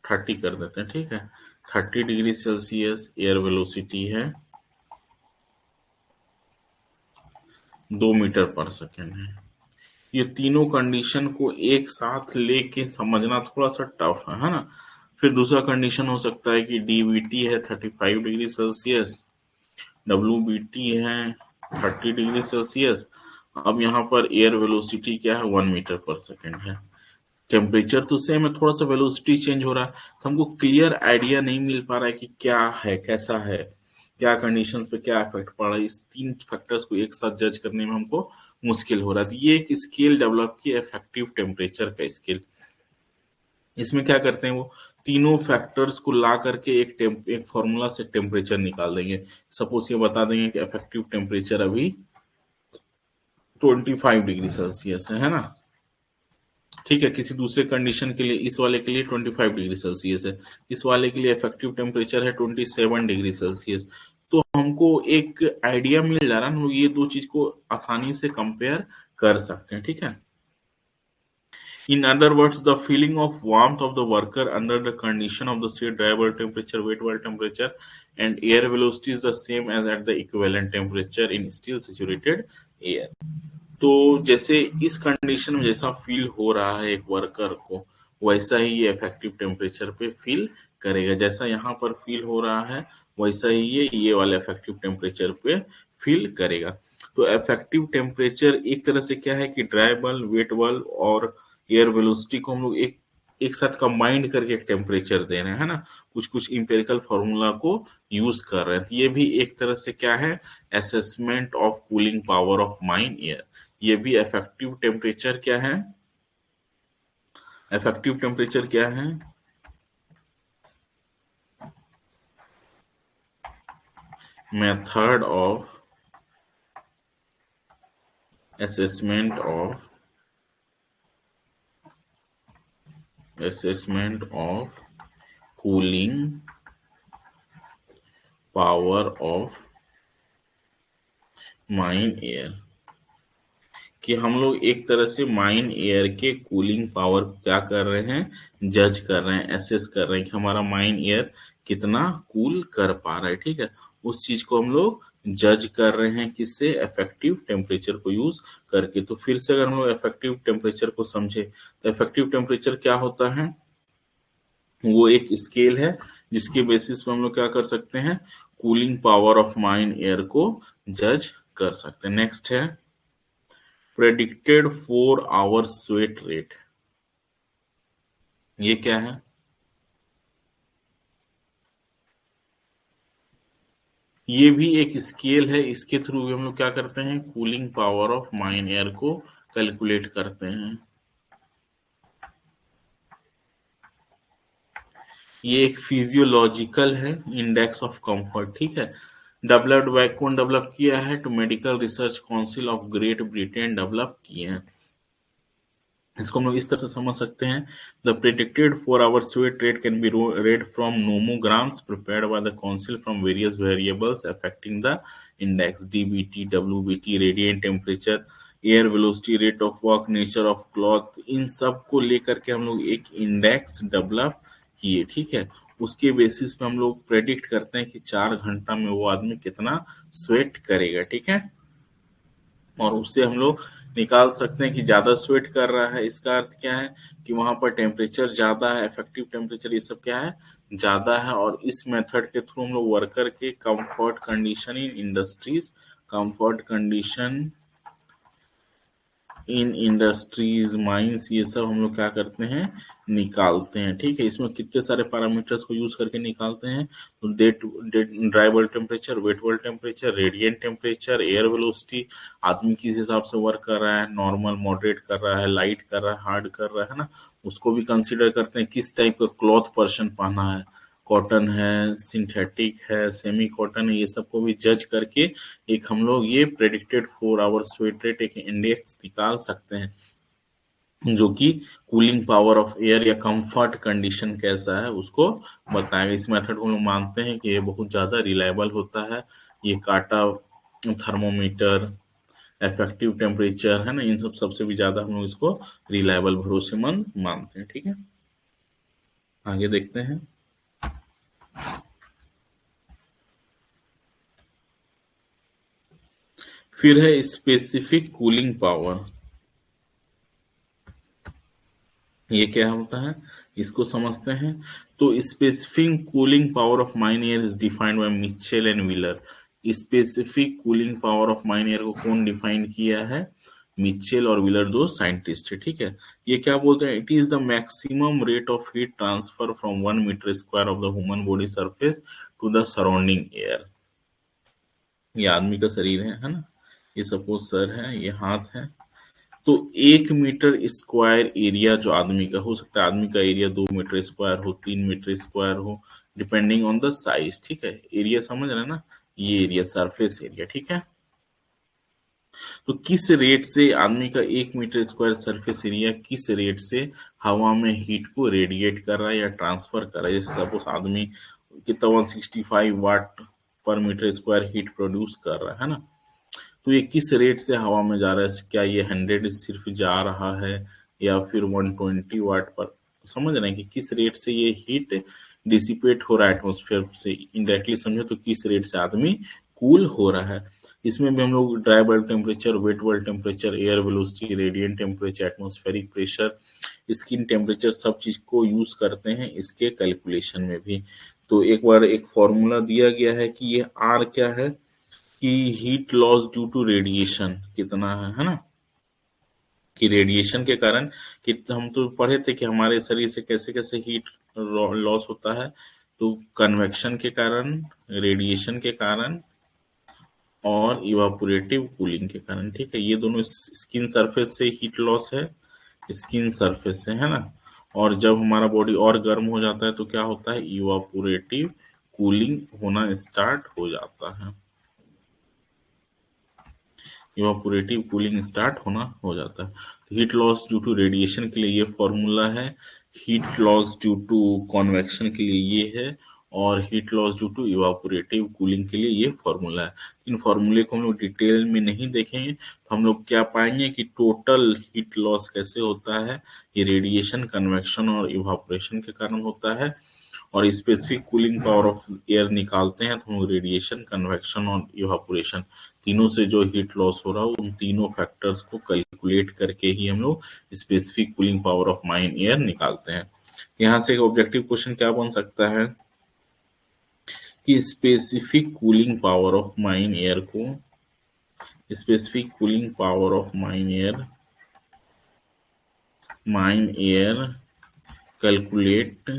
30 कर देते हैं। ठीक है, 30 डिग्री सेल्सियस, एयर वेलोसिटी है 2 मीटर पर सेकेंड है। ये तीनों कंडीशन को एक साथ लेके समझना थोड़ा सा टफ है ना। फिर दूसरा कंडीशन हो सकता है कि डीवीटी है 35 डिग्री सेल्सियस, डब्ल्यूबीटी है 30 डिग्री सेल्सियस। अब यहाँ पर एयर वेलोसिटी क्या है? 1 मीटर पर सेकेंड है। टेम्परेचर तो सेम है, थोड़ा सा वेलोसिटी चेंज हो रहा है, तो हमको क्लियर आइडिया नहीं मिल पा रहा है कि क्या है, कैसा है, क्या कंडीशंस पे क्या इफेक्ट पड़ रहा है। इस तीन फैक्टर्स को एक साथ जज करने में हमको मुश्किल हो रहा है। तो ये एक स्केल डेवलप किया, इफेक्टिव टेम्परेचर का स्केल। इसमें क्या करते हैं, वो तीनों फैक्टर्स को ला करके एक फॉर्मूला से टेम्परेचर निकाल देंगे। सपोज ये बता देंगे कि इफेक्टिव टेम्परेचर अभी 25 डिग्री सेल्सियस है ना। ठीक है, किसी दूसरे कंडीशन के लिए, इस वाले के लिए 25 डिग्री सेल्सियस है, इस वाले के लिए इफेक्टिव टेम्परेचर है 27 डिग्री सेल्सियस। तो हमको एक आइडिया मिल जा रहा है, हम लोग ये दो चीज को आसानी से कंपेयर कर सकते हैं। ठीक है, in other words, the feeling of warmth of the worker under the condition of the say dry bulb temperature, wet bulb temperature and air velocity is the same as at the equivalent temperature in still saturated air। तो जैसे इस कंडीशन में जैसा फील हो रहा है एक वर्कर को, वैसा ही ये इफेक्टिव टेम्परेचर पे फील करेगा। जैसा यहाँ पर फील हो रहा है वैसा ही ये वाला इफेक्टिव टेम्परेचर पे फील करेगा। तो इफेक्टिव टेम्परेचर एक तरह से क्या है कि ड्राई बल्ब, वेट बल्ब और एयर वेलोसिटी को हम लोग एक एक साथ कंबाइंड करके एक टेम्परेचर दे रहे हैं, है ना, कुछ कुछ इंपेरिकल फॉर्मूला को यूज कर रहे हैं। तो ये भी एक तरह से क्या है, assessment of cooling power of mine air. ये भी इफेक्टिव टेम्परेचर क्या है, इफेक्टिव टेम्परेचर क्या है, method of assessment of cooling power of mine air, कि हम लोग एक तरह से माइन एयर के कूलिंग पावर क्या कर रहे हैं, जज कर रहे हैं, एसेस कर रहे हैं कि हमारा माइन एयर कितना कूल कर पा रहा है। ठीक है, उस चीज को हम लोग जज कर रहे हैं किससे, इफेक्टिव टेम्परेचर को यूज करके। तो फिर से अगर हम लोग इफेक्टिव टेम्परेचर को समझे तो इफेक्टिव टेम्परेचर क्या होता है, वो एक स्केल है जिसके बेसिस पे हम लोग क्या कर सकते हैं, cooling power of mine air को जज कर सकते हैं। नेक्स्ट है प्रेडिक्टेड 4 आवर स्वेट रेट। ये क्या है, ये भी एक स्केल है, इसके थ्रू भी हम लोग क्या करते हैं, cooling power of mine air को कैलकुलेट करते हैं। ये एक फिजियोलॉजिकल है, इंडेक्स ऑफ कंफर्ट। ठीक है, डेवलप्ड बाय कौन डेवलप किया है, तो medical research council of great Britain develop किए हैं। इसको हम लोग इस तरह से समझ सकते हैं, the predicted 4 hour sweat rate can be read from nomograms prepared by the council from various variables affecting the index, DBT, WBT, radiant temperature, air velocity, rate of work, nature of cloth, इन सब को लेकर के हम लोग एक इंडेक्स डेवलप किए। ठीक है, उसके बेसिस पे हम लोग प्रेडिक्ट करते हैं कि 4 घंटा में वो आदमी कितना स्वेट करेगा। ठीक है, और उससे हम लोग निकाल सकते हैं कि ज्यादा स्वेट कर रहा है, इसका अर्थ क्या है कि वहां पर टेम्परेचर ज्यादा है, इफेक्टिव टेम्परेचर ये सब क्या है, ज्यादा है। और इस मेथड के थ्रू हम लोग वर्कर के comfort condition in industries, comfort condition in industries, mines, ये सब हम लोग क्या करते हैं, निकालते हैं। ठीक है, इसमें कितने सारे पैरामीटर्स को यूज करके निकालते हैं, तो that that dry bulb temperature, wet bulb temperature, radiant temperature, air velocity, आदमी किस हिसाब से वर्क कर रहा है, नॉर्मल, मॉडरेट कर रहा है, लाइट कर रहा है, हार्ड कर रहा है ना, उसको भी कंसिडर करते हैं, किस टाइप का क्लॉथ पर्सन पहना है, कॉटन है, सिंथेटिक है, सेमी कॉटन है, ये सबको भी जज करके एक हम लोग ये प्रेडिक्टेड 4 आवर स्वेट रेट एक इंडेक्स निकाल सकते हैं, जो कि कूलिंग पावर ऑफ एयर या कंफर्ट कंडीशन कैसा है उसको बताएगा। इस मेथड को हम लोग मानते हैं कि ये बहुत ज्यादा रिलायबल होता है। ये काटा थर्मोमीटर, इफेक्टिव टेम्परेचर है ना, इन सब सबसे भी ज्यादा हम लोग इसको रिलायबल, भरोसेमंद मानते हैं। ठीक है, आगे देखते हैं। फिर है स्पेसिफिक कूलिंग पावर। ये क्या होता है, इसको समझते हैं। तो specific cooling power of mine air is defined by Mitchell and wheeler. Specific cooling power of mine air को कौन डिफाइन किया है, मिचेल और व्हीलर, दो साइंटिस्ट है। ठीक है, ये क्या बोलते हैं, it is the maximum rate of heat transfer from 1 metre square of the human body surface to the surrounding air. ये आदमी का शरीर है ना, ये सपोज सर है, ये हाथ है। तो 1 मीटर स्क्वायर एरिया जो आदमी का हो सकता है, आदमी का एरिया 2 मीटर स्क्वायर हो, 3 मीटर स्क्वायर हो, डिपेंडिंग ऑन द साइज। ठीक है, एरिया समझ रहे हैं ना, ये एरिया सरफेस एरिया। ठीक है, तो किस रेट से आदमी का 1 मीटर स्क्वायर सरफेस एरिया किस रेट से हवा में हीट को रेडिएट कर रहा है या ट्रांसफर कर रहा है। जैसे सपोज आदमी कितना 165 वाट per meter square heat produce कर रहा है ना, तो ये किस रेट से हवा में जा रहा है, क्या ये 100 सिर्फ जा रहा है या फिर 120 वाट पर, समझ रहे हैं कि किस रेट से ये हीट डिसिपेट हो रहा है एटमोस्फेयर से, इनडायरेक्टली समझो तो किस रेट से आदमी कूल हो रहा है। इसमें भी हम लोग dry bulb temperature, wet bulb temperature, air velocity, radiant temperature, atmospheric pressure, skin temperature, सब चीज को यूज करते हैं इसके कैलकुलेशन में भी। तो एक बार एक फॉर्मूला दिया गया है कि ये आर क्या है, कि heat loss due to radiation कितना है ना, कि रेडिएशन के कारण, कि हम तो पढ़े थे कि हमारे शरीर से कैसे कैसे हीट लॉस होता है। तो कन्वेक्शन के कारण, रेडिएशन के कारण और इवापोरेटिव कूलिंग के कारण। ठीक है, ये दोनों स्किन सरफेस से हीट लॉस है, स्किन सरफेस से, है ना। और जब हमारा बॉडी और गर्म हो जाता है तो क्या होता है, इवापोरेटिव कूलिंग होना स्टार्ट हो जाता है। इवापोरेटिव कूलिंग स्टार्ट होना हो जाता है। Heat loss due to radiation के लिए ये फॉर्मूला है, heat loss due to convection के लिए ये है, और heat loss due to evaporative cooling के लिए ये फॉर्मूला है। इन फॉर्मूले को हम लोग डिटेल में नहीं देखेंगे, तो हम लोग क्या पाएंगे कि टोटल हीट लॉस कैसे होता है, ये रेडिएशन, कन्वेक्शन और इवापोरेशन के कारण होता है। और specific cooling power of air निकालते हैं तो हम रेडिएशन, कन्वेक्शन और इवापोरेशन तीनों से जो हीट लॉस हो रहा है उन तीनों फैक्टर्स को कैलकुलेट करके ही हम लोग specific cooling power of mine air निकालते हैं। यहाँ से एक ऑब्जेक्टिव क्वेश्चन क्या बन सकता है कि specific cooling power of mine air को, specific cooling power of mine air calculate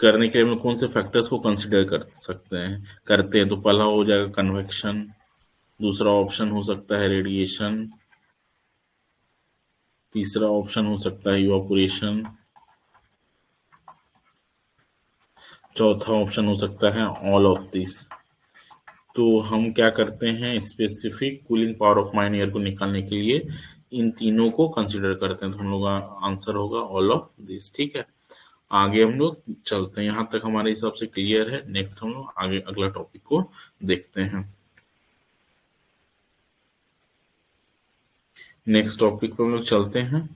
करने के लिए हम लोग कौन से फैक्टर्स को कंसिडर कर सकते हैं, करते हैं। तो पहला हो जाएगा कन्वेक्शन, दूसरा ऑप्शन हो सकता है रेडिएशन, तीसरा ऑप्शन हो सकता है इवापोरेशन, चौथा ऑप्शन हो सकता है ऑल ऑफ दिस। तो हम क्या करते हैं, specific cooling power of mine air को निकालने के लिए इन तीनों को कंसिडर करते हैं, तो हम लोग का आंसर होगा ऑल ऑफ दिस। ठीक है, आगे हम लोग चलते हैं, यहाँ तक हमारे हिसाब से क्लियर है। नेक्स्ट हम लोग आगे अगला टॉपिक को देखते हैं। नेक्स्ट टॉपिक पे हम लोग चलते हैं।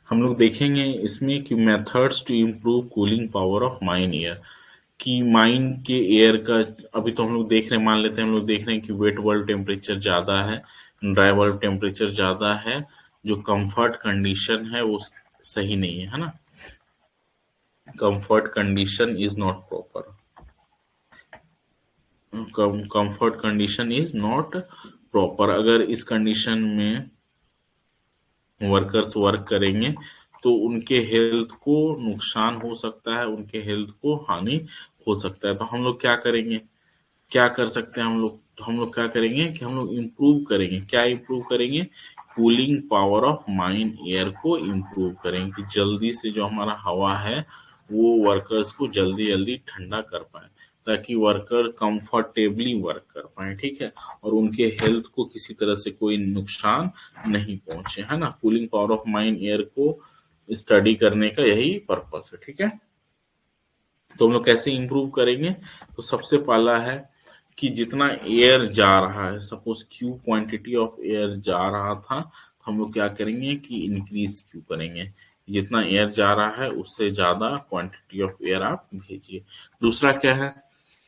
हम लोग देखेंगे इसमें कि methods to improve cooling power of mine air, कि माइन के एयर का, अभी तो हम लोग देख रहे हैं, मान लेते हैं हम लोग देख रहे हैं कि वेट बल्ब टेम्परेचर ज़्यादा है, ड्राई बल्ब टेम्परेचर ज़्यादा है, जो कंफर्ट कंडीशन है वो सही नहीं है, है ना। Comfort condition is not proper, comfort condition is not proper. अगर इस कंडीशन में वर्कर्स वर्क करेंगे तो उनके हेल्थ को नुकसान हो सकता है, उनके हेल्थ को हानि हो सकता है। तो हम लोग क्या करेंगे, क्या कर सकते हैं हम लोग, तो हम लोग क्या करेंगे कि हम लोग इम्प्रूव करेंगे, क्या इम्प्रूव करेंगे, cooling power of mine air को इम्प्रूव करेंगे, कि जल्दी से जो हमारा हवा है वो वर्कर्स को जल्दी जल्दी ठंडा कर पाए, ताकि वर्कर कंफर्टेबली वर्क कर पाए। ठीक है, और उनके हेल्थ को किसी तरह से कोई नुकसान नहीं पहुंचे, है ना। Cooling power of mine air को स्टडी करने का यही पर्पस है। ठीक है, तो हम लोग कैसे इंप्रूव करेंगे, तो सबसे पहला है कि जितना एयर जा रहा है, suppose Q quantity of air जा रहा था, तो हम लोग क्या करेंगे कि इंक्रीज क्यू करेंगे, जितना एयर जा रहा है उससे ज्यादा क्वांटिटी ऑफ एयर आप भेजिए। दूसरा क्या है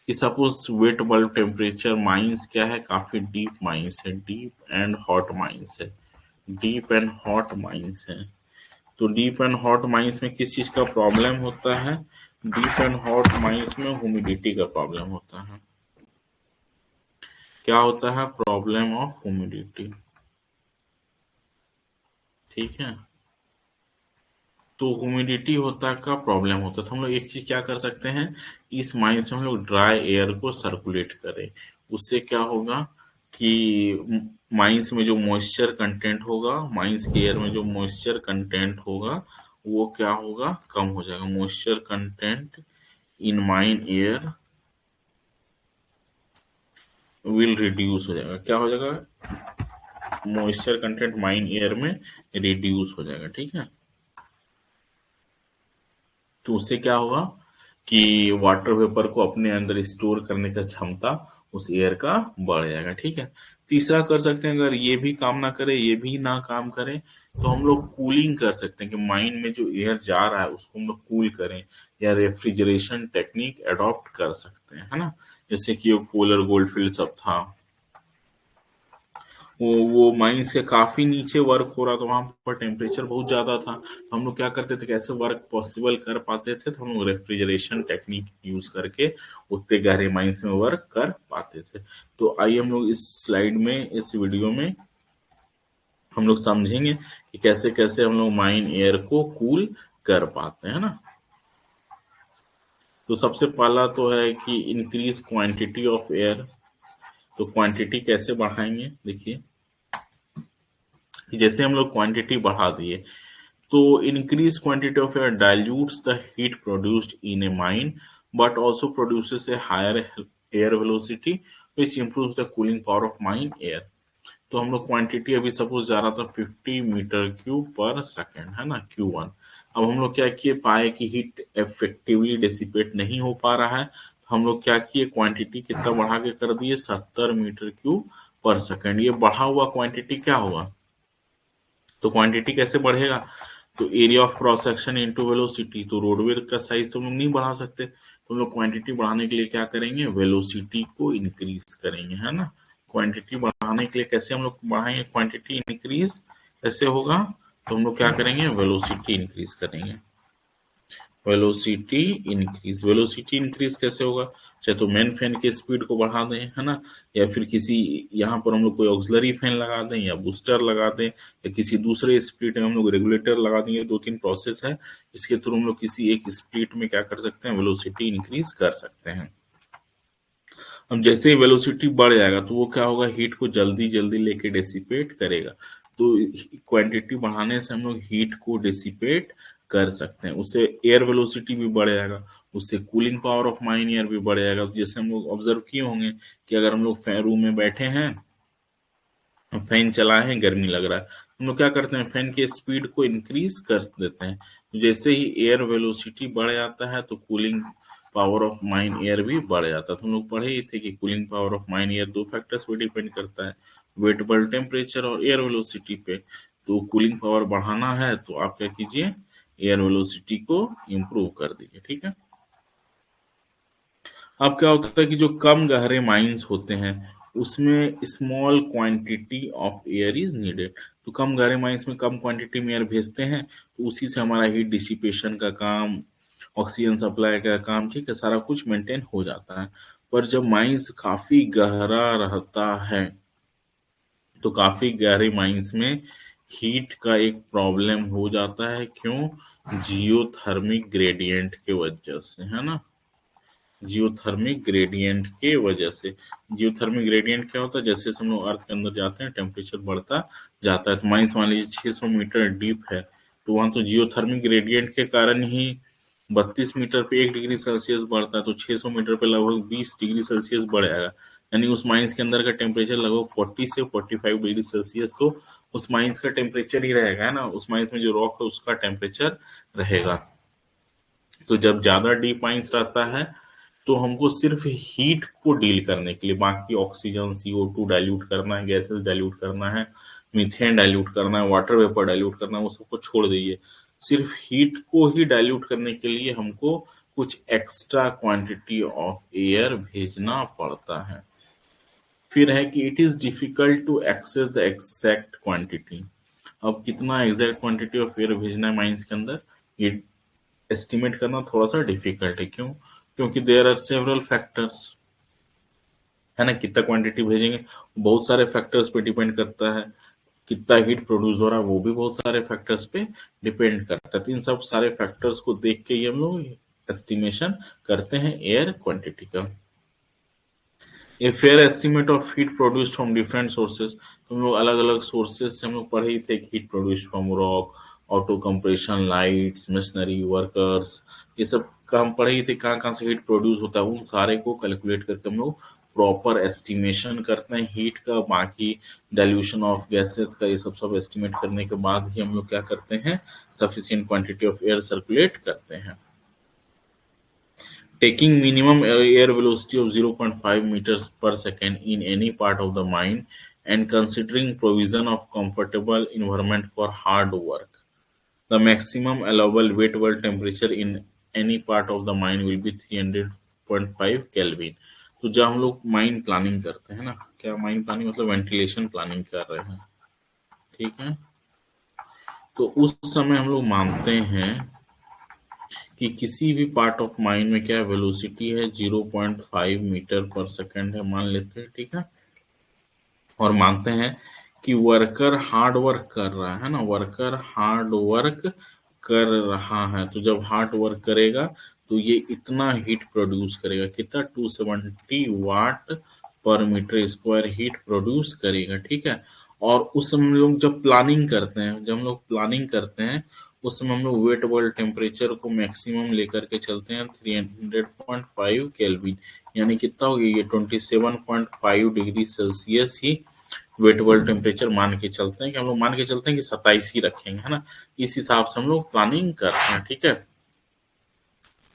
कि suppose wait bulb temperature mines क्या है, काफी डीप माइंस है, डीप एंड हॉट माइंस है, डीप एंड हॉट माइंस है। तो डीप एंड हॉट माइंस में किस चीज का प्रॉब्लम होता है, डीप एंड हॉट माइंस में ह्यूमिडिटी का प्रॉब्लम होता है। क्या होता है, प्रॉब्लम ऑफ ह्यूमिडिटी। ठीक है, तो ह्यूमिडिटी होता का प्रॉब्लम होता है, तो हम लोग एक चीज क्या कर सकते हैं, इस माइंस में हम लोग ड्राई एयर को सर्कुलेट करें। उससे क्या होगा कि माइंस में जो मॉइस्चर कंटेंट होगा, माइंस के एयर में जो मॉइस्चर कंटेंट होगा वो क्या होगा, कम हो जाएगा। Moisture content in mine air will reduce हो जाएगा, क्या हो जाएगा, मॉइस्चर कंटेंट माइन एयर में रिड्यूस हो जाएगा। ठीक है, तो उससे क्या होगा कि वाटर वेपर को अपने अंदर स्टोर करने का क्षमता उस एयर का बढ़ जाएगा। ठीक है, तीसरा कर सकते हैं, अगर ये भी काम ना करे, ये भी ना काम करे, तो हम लोग कूलिंग कर सकते हैं, कि माइन में जो एयर जा रहा है उसको हम लोग कूल करें, या रेफ्रिजरेशन टेक्निक अडॉप्ट कर सकते हैं, है ना। जैसे कि वो पोलर गोल्डफिल्ड सब था, वो माइंस के काफी नीचे वर्क हो रहा था, वहां पर टेम्परेचर बहुत ज्यादा था। तो हम लोग क्या करते थे, कैसे वर्क पॉसिबल कर पाते थे, तो हम लोग रेफ्रिजरेशन टेक्निक यूज करके उतने गहरे माइंस में वर्क कर पाते थे। तो आइए हम लोग इस स्लाइड में, इस वीडियो में हम लोग समझेंगे कि कैसे कैसे हम लोग माइन एयर को कूल कर पाते हैं ना। तो सबसे पहला तो है कि इंक्रीज क्वांटिटी ऑफ एयर। तो क्वांटिटी कैसे बढ़ाएंगे, देखिए कि जैसे हम लोग क्वांटिटी बढ़ा दिए, तो increased quantity of air dilutes the heat produced in a mine, but also produces a higher air velocity, which improves the cooling power of mine air. तो हम लोग क्वांटिटी अभी सपोज जा रहा था 50 मीटर क्यूब पर सेकेंड, है ना, Q1। अब हम लोग क्या किए, पाए कि हीट इफेक्टिवली डिसिपेट नहीं हो पा रहा है, तो हम लोग क्या किए, क्वांटिटी कितना बढ़ा के कर दिए, 70 मीटर क्यूब पर सेकेंड। ये बढ़ा हुआ क्वांटिटी क्या होगा, तो क्वांटिटी कैसे बढ़ेगा, तो area of cross section into velocity. तो रोडवे का साइज तो हम लोग नहीं बढ़ा सकते, तो हम लोग क्वांटिटी बढ़ाने के लिए क्या करेंगे, वेलोसिटी को इंक्रीज करेंगे, है ना। क्वांटिटी बढ़ाने के लिए कैसे हम लोग बढ़ाएंगे, क्वांटिटी इंक्रीज कैसे होगा, तो हम लोग क्या करेंगे, वेलोसिटी इंक्रीज करेंगे। वेलोसिटी इंक्रीज कैसे होगा, चाहे तो मेन फैन की स्पीड को बढ़ा दें, है ना, या फिर किसी यहाँ पर हम लोग कोई ऑक्सिलरी फैन लगा दें या बूस्टर लगा दें, या किसी दूसरे स्प्लिट में हम लोग रेगुलेटर लगा देंगे। दो तीन प्रोसेस है, इसके थ्रू हम लोग किसी एक स्प्लिट में क्या कर सकते हैं, वेलोसिटी इंक्रीज कर सकते हैं। अब जैसे ही वेलोसिटी बढ़ जाएगा तो वो क्या होगा, हीट को जल्दी जल्दी लेके डेसिपेट करेगा। तो क्वांटिटी बढ़ाने से हम लोग हीट को डेसिपेट कर सकते हैं, उससे एयर वेलोसिटी भी बढ़ जाएगा, उससे cooling power of mine air भी बढ़ जाएगा। जैसे हम लोग ऑब्जर्व किए होंगे कि अगर हम लोग फैन रूम में बैठे हैं, फैन चलाए हैं, गर्मी लग रहा है, हम लोग क्या करते हैं, फैन की स्पीड को इंक्रीज कर देते हैं। तो जैसे ही एयर वेलोसिटी बढ़ जाता है तो cooling power of mine air भी बढ़ जाता है। तो हम लोग पढ़े ही थे कि cooling power of mine air दो फैक्टर्स पे डिपेंड करता है, वेट बल्ब टेम्परेचर और एयर वेलोसिटी पे। तो कूलिंग पावर बढ़ाना है तो आप क्या कीजिए, एयर वेलोसिटी को इम्प्रूव कर दीजिए, ठीक है। अब क्या होता है कि जो कम गहरे माइंस होते हैं उसमें small quantity of air is needed. तो कम गहरे माइंस में कम क्वांटिटी में एयर भेजते हैं, तो उसी से हमारा हीट डिसिपेशन का काम, ऑक्सीजन सप्लाई का काम, ठीक है, सारा कुछ मेंटेन हो जाता है। पर जब माइंस काफी गहरा रहता है, तो काफी गहरे माइंस में हीट का एक प्रॉब्लम हो जाता है, क्यों, जियोथर्मिक ग्रेडियंट के वजह से, है ना, जियोथर्मिक ग्रेडियंट के वजह से। जियोथर्मिक ग्रेडियंट क्या होता है, जैसे जैसे हम लोग अर्थ के अंदर जाते हैं टेम्परेचर बढ़ता जाता है। तो माइनस मान लीजिए 600 मीटर डीप है, तो वहां तो जियोथर्मिक ग्रेडियंट के कारण ही 32 मीटर पे 1 डिग्री सेल्सियस बढ़ता है, तो 600 मीटर पे लगभग 20 डिग्री सेल्सियस बढ़ जाएगा। यानी उस माइंस के अंदर का टेम्परेचर लगभग 40 से 45 डिग्री सेल्सियस तो उस माइंस का टेम्परेचर ही रहेगा, है ना, उस माइंस में जो रॉक है उसका टेम्परेचर रहेगा। तो जब ज्यादा डीप माइंस रहता है तो हमको सिर्फ हीट को डील करने के लिए, बाकी ऑक्सीजन, CO2 डाइल्यूट करना है, गैसेस डाइल्यूट करना है, मीथेन डाइल्यूट करना है, वाटर वेपर डाइल्यूट करना है, वो सबको छोड़ दीजिए। सिर्फ हीट को ही डाइल्यूट करने के लिए हमको कुछ एक्स्ट्रा क्वांटिटी ऑफ एयर भेजना पड़ता है। फिर है कि it is difficult to access the exact quantity. अब कितना एग्जैक्ट क्वांटिटी ऑफ एयर भेजना है माइंस के अंदर, ये एस्टिमेट करना थोड़ा सा डिफिकल्ट है। क्यों, क्योंकि देयर आर सेवरल फैक्टर्स, है ना, कितना क्वांटिटी भेजेंगे बहुत सारे फैक्टर्स पे डिपेंड करता है, कितना हीट प्रोड्यूस हो रहा है वो भी बहुत सारे फैक्टर्स पे डिपेंड करता है। तो इन सब सारे फैक्टर्स को देख के ही हम लोग एस्टिमेशन करते हैं एयर क्वांटिटी का। A fair estimate of heat produced from different sources. तो हम लोग अलग अलग सोर्सेज से हम लोग पढ़े ही थे कि heat produced from rock, auto compression, lights, machinery workers, ये सब का हम पढ़े ही थे, कहाँ कहाँ से हीट प्रोड्यूस होता है, उन सारे को कैलकुलेट करके हम लोग प्रॉपर एस्टिमेशन करते हैं हीट का। बाकी डाइल्यूशन ऑफ गैसेस का ये सब एस्टिमेट करने के बाद ही हम लोग क्या करते हैं, sufficient quantity of air circulate करते हैं। Taking minimum air velocity of 0.5 meters per second in any part of the mine and considering provision of comfortable environment for hard work. The maximum allowable wet bulb temperature in any part of the mine will be 300.5 Kelvin. तो जब हम लोग माइन प्लानिंग करते हैं ना, क्या माइन प्लानिंग मतलब वेंटिलेशन प्लानिंग कर रहे हैं, ठीक है। तो उस समय हम लोग मानते हैं कि किसी भी पार्ट ऑफ माइन में क्या वेलोसिटी है 0.5 मीटर पर सेकंड है, मान लेते हैं, ठीक है। और मानते हैं कि वर्कर हार्ड वर्क कर रहा है ना, वर्कर हार्ड वर्क कर रहा है। तो जब हार्ड वर्क करेगा तो ये इतना हीट प्रोड्यूस करेगा, कितना 270 वाट per meter square heat produce करेगा, ठीक है। और उस समय हम लोग जब प्लानिंग करते हैं, जब हम लोग प्लानिंग करते हैं उस समय हम लोग वेट बल्ब टेम्परेचर को मैक्सिमम लेकर के चलते हैं 300.5 केल्विन, यानी कितना हो गया ये 27.5 डिग्री सेल्सियस ही वेट बल्ब टेम्परेचर मान के चलते हैं, कि हम लोग मान के चलते हैं कि 27 ही रखेंगे, है ना। इस हिसाब से हम लोग प्लानिंग करते हैं, ठीक है।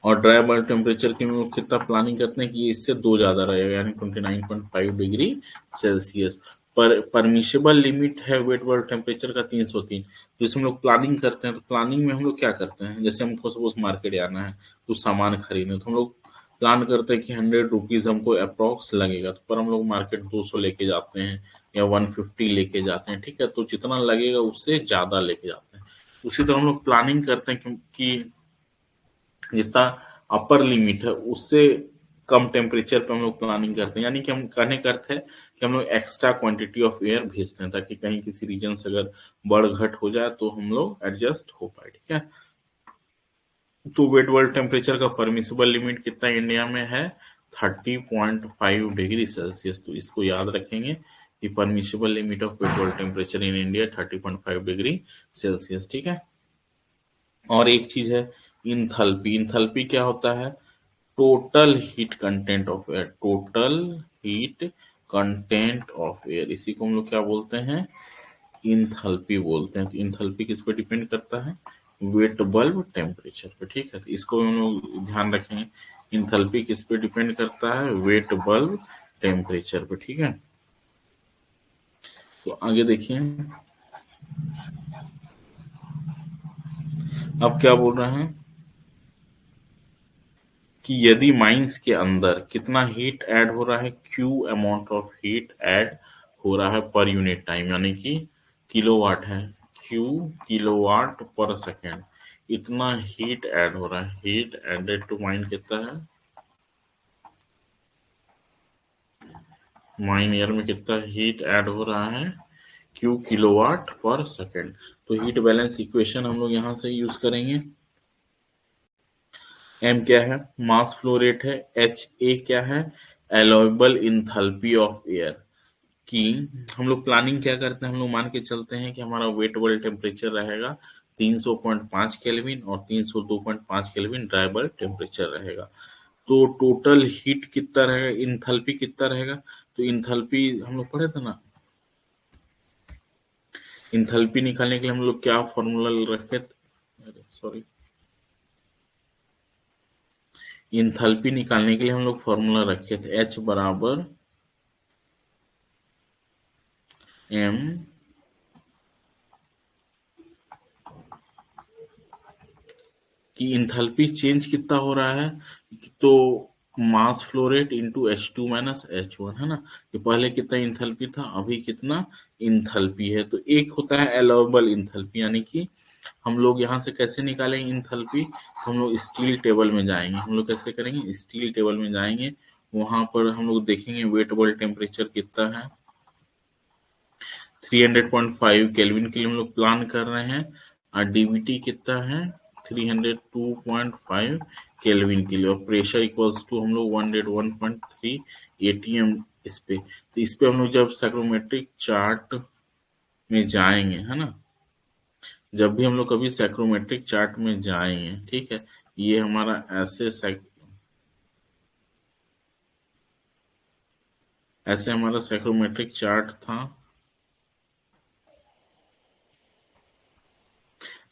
और ड्राई बल्ब टेम्परेचर की हम लोग कितना प्लानिंग करते हैं कि इससे दो ज्यादा रहेगा, यानी 29.5 डिग्री सेल्सियस। पर परमिशेबल लिमिट है वेट बल्ब टेम्परेचर का 303। जैसे हम लोग प्लानिंग करते हैं तो प्लानिंग में हम लोग क्या करते हैं, जैसे हमको सपोज मार्केट जाना है कुछ सामान खरीदने, तो हम लोग प्लान करते हैं कि 100 रुपीज हमको अप्रोक्स लगेगा, तो पर हम लोग मार्केट 200 लेके जाते हैं या 150 लेके जाते हैं, ठीक है। तो जितना लगेगा उससे ज्यादा लेके जाते हैं। उसी तरह हम लोग प्लानिंग करते हैं कि जितना अपर लिमिट है उससे कम टेम्परेचर पे हम लोग प्लानिंग करते हैं, यानी कि हम कहने का अर्थ है कि हम लोग एक्स्ट्रा क्वांटिटी ऑफ एयर भेजते हैं ताकि कहीं किसी रीजन से अगर बढ़ घट हो जाए तो हम लोग एडजस्ट हो पाए, ठीक है। तो वेट बल्ब टेम्परेचर का परमिसिबल लिमिट कितना इंडिया में है 30.5 डिग्री सेल्सियस। तो इसको याद रखेंगे कि permissible limit of weight bulb temperature in India 30.5 degree Celsius, ठीक है। और एक चीज है इंथैल्पी। इंथैल्पी क्या होता है, total heat content of air, total heat content of air, इसी को हम लोग क्या बोलते हैं, इंथैल्पी बोलते हैं। तो इंथैल्पी किस पे डिपेंड करता है, वेट बल्ब टेम्परेचर पे, ठीक है। तो इसको हम लोग ध्यान रखेंगे, इंथैल्पी किस पे डिपेंड करता है, वेट बल्ब टेम्परेचर पे, ठीक है। तो आगे देखिए अब क्या बोल रहे हैं कि यदि माइंस के अंदर कितना हीट ऐड हो रहा है, Q amount of heat add हो रहा है पर यूनिट टाइम, यानी कि किलोवाट है, क्यू किलोवाट पर सेकेंड, इतना हीट ऐड हो रहा है, हीट एडेड टू माइन कितना है, माइन ईयर में कितना हीट ऐड हो रहा है, क्यू किलोवाट पर सेकेंड। तो हीट बैलेंस इक्वेशन हम लोग यहाँ से यूज करेंगे। एम क्या है, मास फ्लो रेट है, एच ए क्या है, अलाउएबल इंथैल्पी ऑफ एयर। कि हम लोग प्लानिंग क्या करते हैं, हम लोग मान के चलते हैं कि हमारा वेट बल्ब टेम्परेचर रहेगा 300.5 केल्विन और 302.5 केल्विन ड्राई बल्ब टेम्परेचर रहेगा। तो टोटल हीट कितना रहेगा, इंथैल्पी कितना रहेगा, तो इंथैल्पी हम लोग पढ़े थे ना, इंथैल्पी निकालने के लिए हम लोग क्या फॉर्मूला रखे थे, सॉरी, इंथैल्पी निकालने के लिए हम लोग फॉर्मूला रखे थे एच बराबर एम कि इंथैल्पी चेंज कितना हो रहा है, तो mass flow rate into H2 minus H1, है ना। कि पहले कितना इंथैल्पी था, अभी कितना इंथैल्पी है। तो एक होता है अलाउएबल इंथैल्पी, यानी कि हम लोग यहाँ से कैसे निकालेंगे इंथैल्पी, हम लोग स्टील टेबल में जाएंगे, हम लोग कैसे करेंगे, स्टील टेबल में जाएंगे, वहां पर हम लोग देखेंगे वेट बल्ब टेम्परेचर कितना है, 300.5 केल्विन के लिए हम लोग प्लान कर रहे हैं, और डीवीटी कितना है 302.5 केल्विन के लिए, और प्रेशर इक्वल्स टू हम लोग 101.3 एटीएम इस पे। तो इस पे हम लोग जब साइक्रोमेट्रिक चार्ट में जाएंगे, है ना, जब भी हम लोग कभी साइक्रोमेट्रिक चार्ट में जाएंगे, ठीक है, ये हमारा ऐसे हमारा साइक्रोमेट्रिक चार्ट था,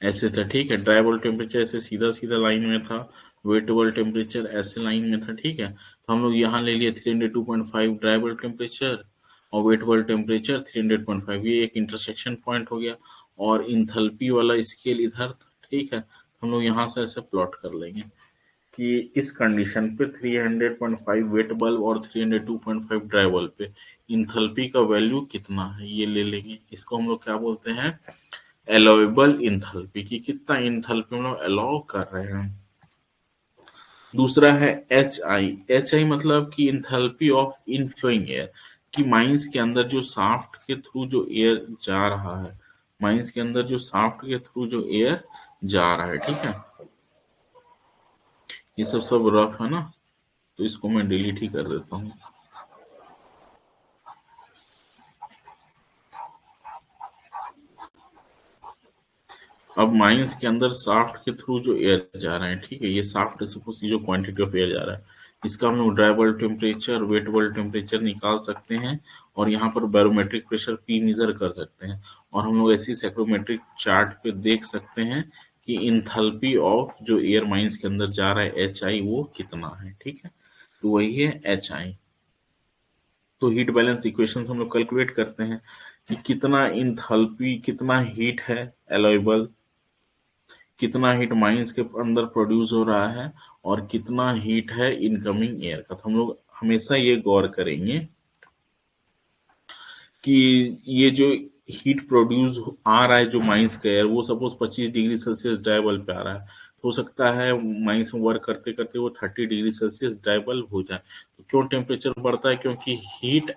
ऐसे था, ठीक है। ड्राई बल्ब टेम्परेचर ऐसे सीधा सीधा लाइन में था, वेट बल्ब टेम्परेचर ऐसे लाइन में था, ठीक है। तो हम लोग यहाँ ले लिए 302.5 ड्राई बल्ब टेम्परेचर और वेट बल्ब टेम्परेचर 300.5, ये एक इंटरसेक्शन पॉइंट हो गया, और इंथैल्पी वाला स्केल इधर था, ठीक है। हम लोग यहाँ से ऐसे प्लॉट कर लेंगे कि इस कंडीशन पे 300.5 वेट बल्ब और 302.5 ड्राई बल्ब पे इंथैल्पी का वैल्यू कितना है ये ले लेंगे। इसको हम लोग क्या बोलते हैं, अलाउएबल इंथैल्पी, कि कितना इंथैल्पी हम लोग अलाउ कर रहे हैं। दूसरा है एच आई। एच आई मतलब कि इंथैल्पी ऑफ इनफ्लोइंग एयर, कि माइंस के अंदर जो शाफ्ट के थ्रू जो एयर जा रहा है, माइंस के अंदर जो शाफ्ट के थ्रू जो एयर जा रहा है, ठीक है। ये सब रफ है ना, तो इसको मैं डिलीट ही कर देता हूँ। अब माइंस के अंदर शाफ्ट के थ्रू जो एयर जा रहा है, ठीक है, ये शाफ्ट सपोज जो क्वांटिटी ऑफ एयर जा रहा है, इसका हम लोग dry bulb temperature, wet bulb temperature निकाल सकते हैं, और यहाँ पर बैरोमेट्रिक प्रेशर पी मेजर कर सकते हैं, और हम लोग ऐसी साइक्रोमेट्रिक चार्ट पे देख सकते हैं कि इंथैल्पी ऑफ जो एयर माइंस के अंदर जा रहा है एच आई वो कितना है, ठीक है। तो वही है एच आई। तो हीट बैलेंस इक्वेशन हम लोग कैलकुलेट करते हैं कि कितना इंथैल्पी, कितना हीट है अलाउएबल, कितना हीट माइंस के अंदर प्रोड्यूस हो रहा है, और कितना हीट है इनकमिंग एयर का। तो हम लोग हमेशा ये गौर करेंगे कि ये जो हीट प्रोड्यूस आ रहा है जो माइंस का एयर, वो suppose 25 degree Celsius dry bulb पे आ रहा है, तो हो सकता है माइंस में वर्क करते करते वो 30 डिग्री सेल्सियस ड्राई बल्ब हो जाए। तो क्यों टेम्परेचर बढ़ता है, क्योंकि हीट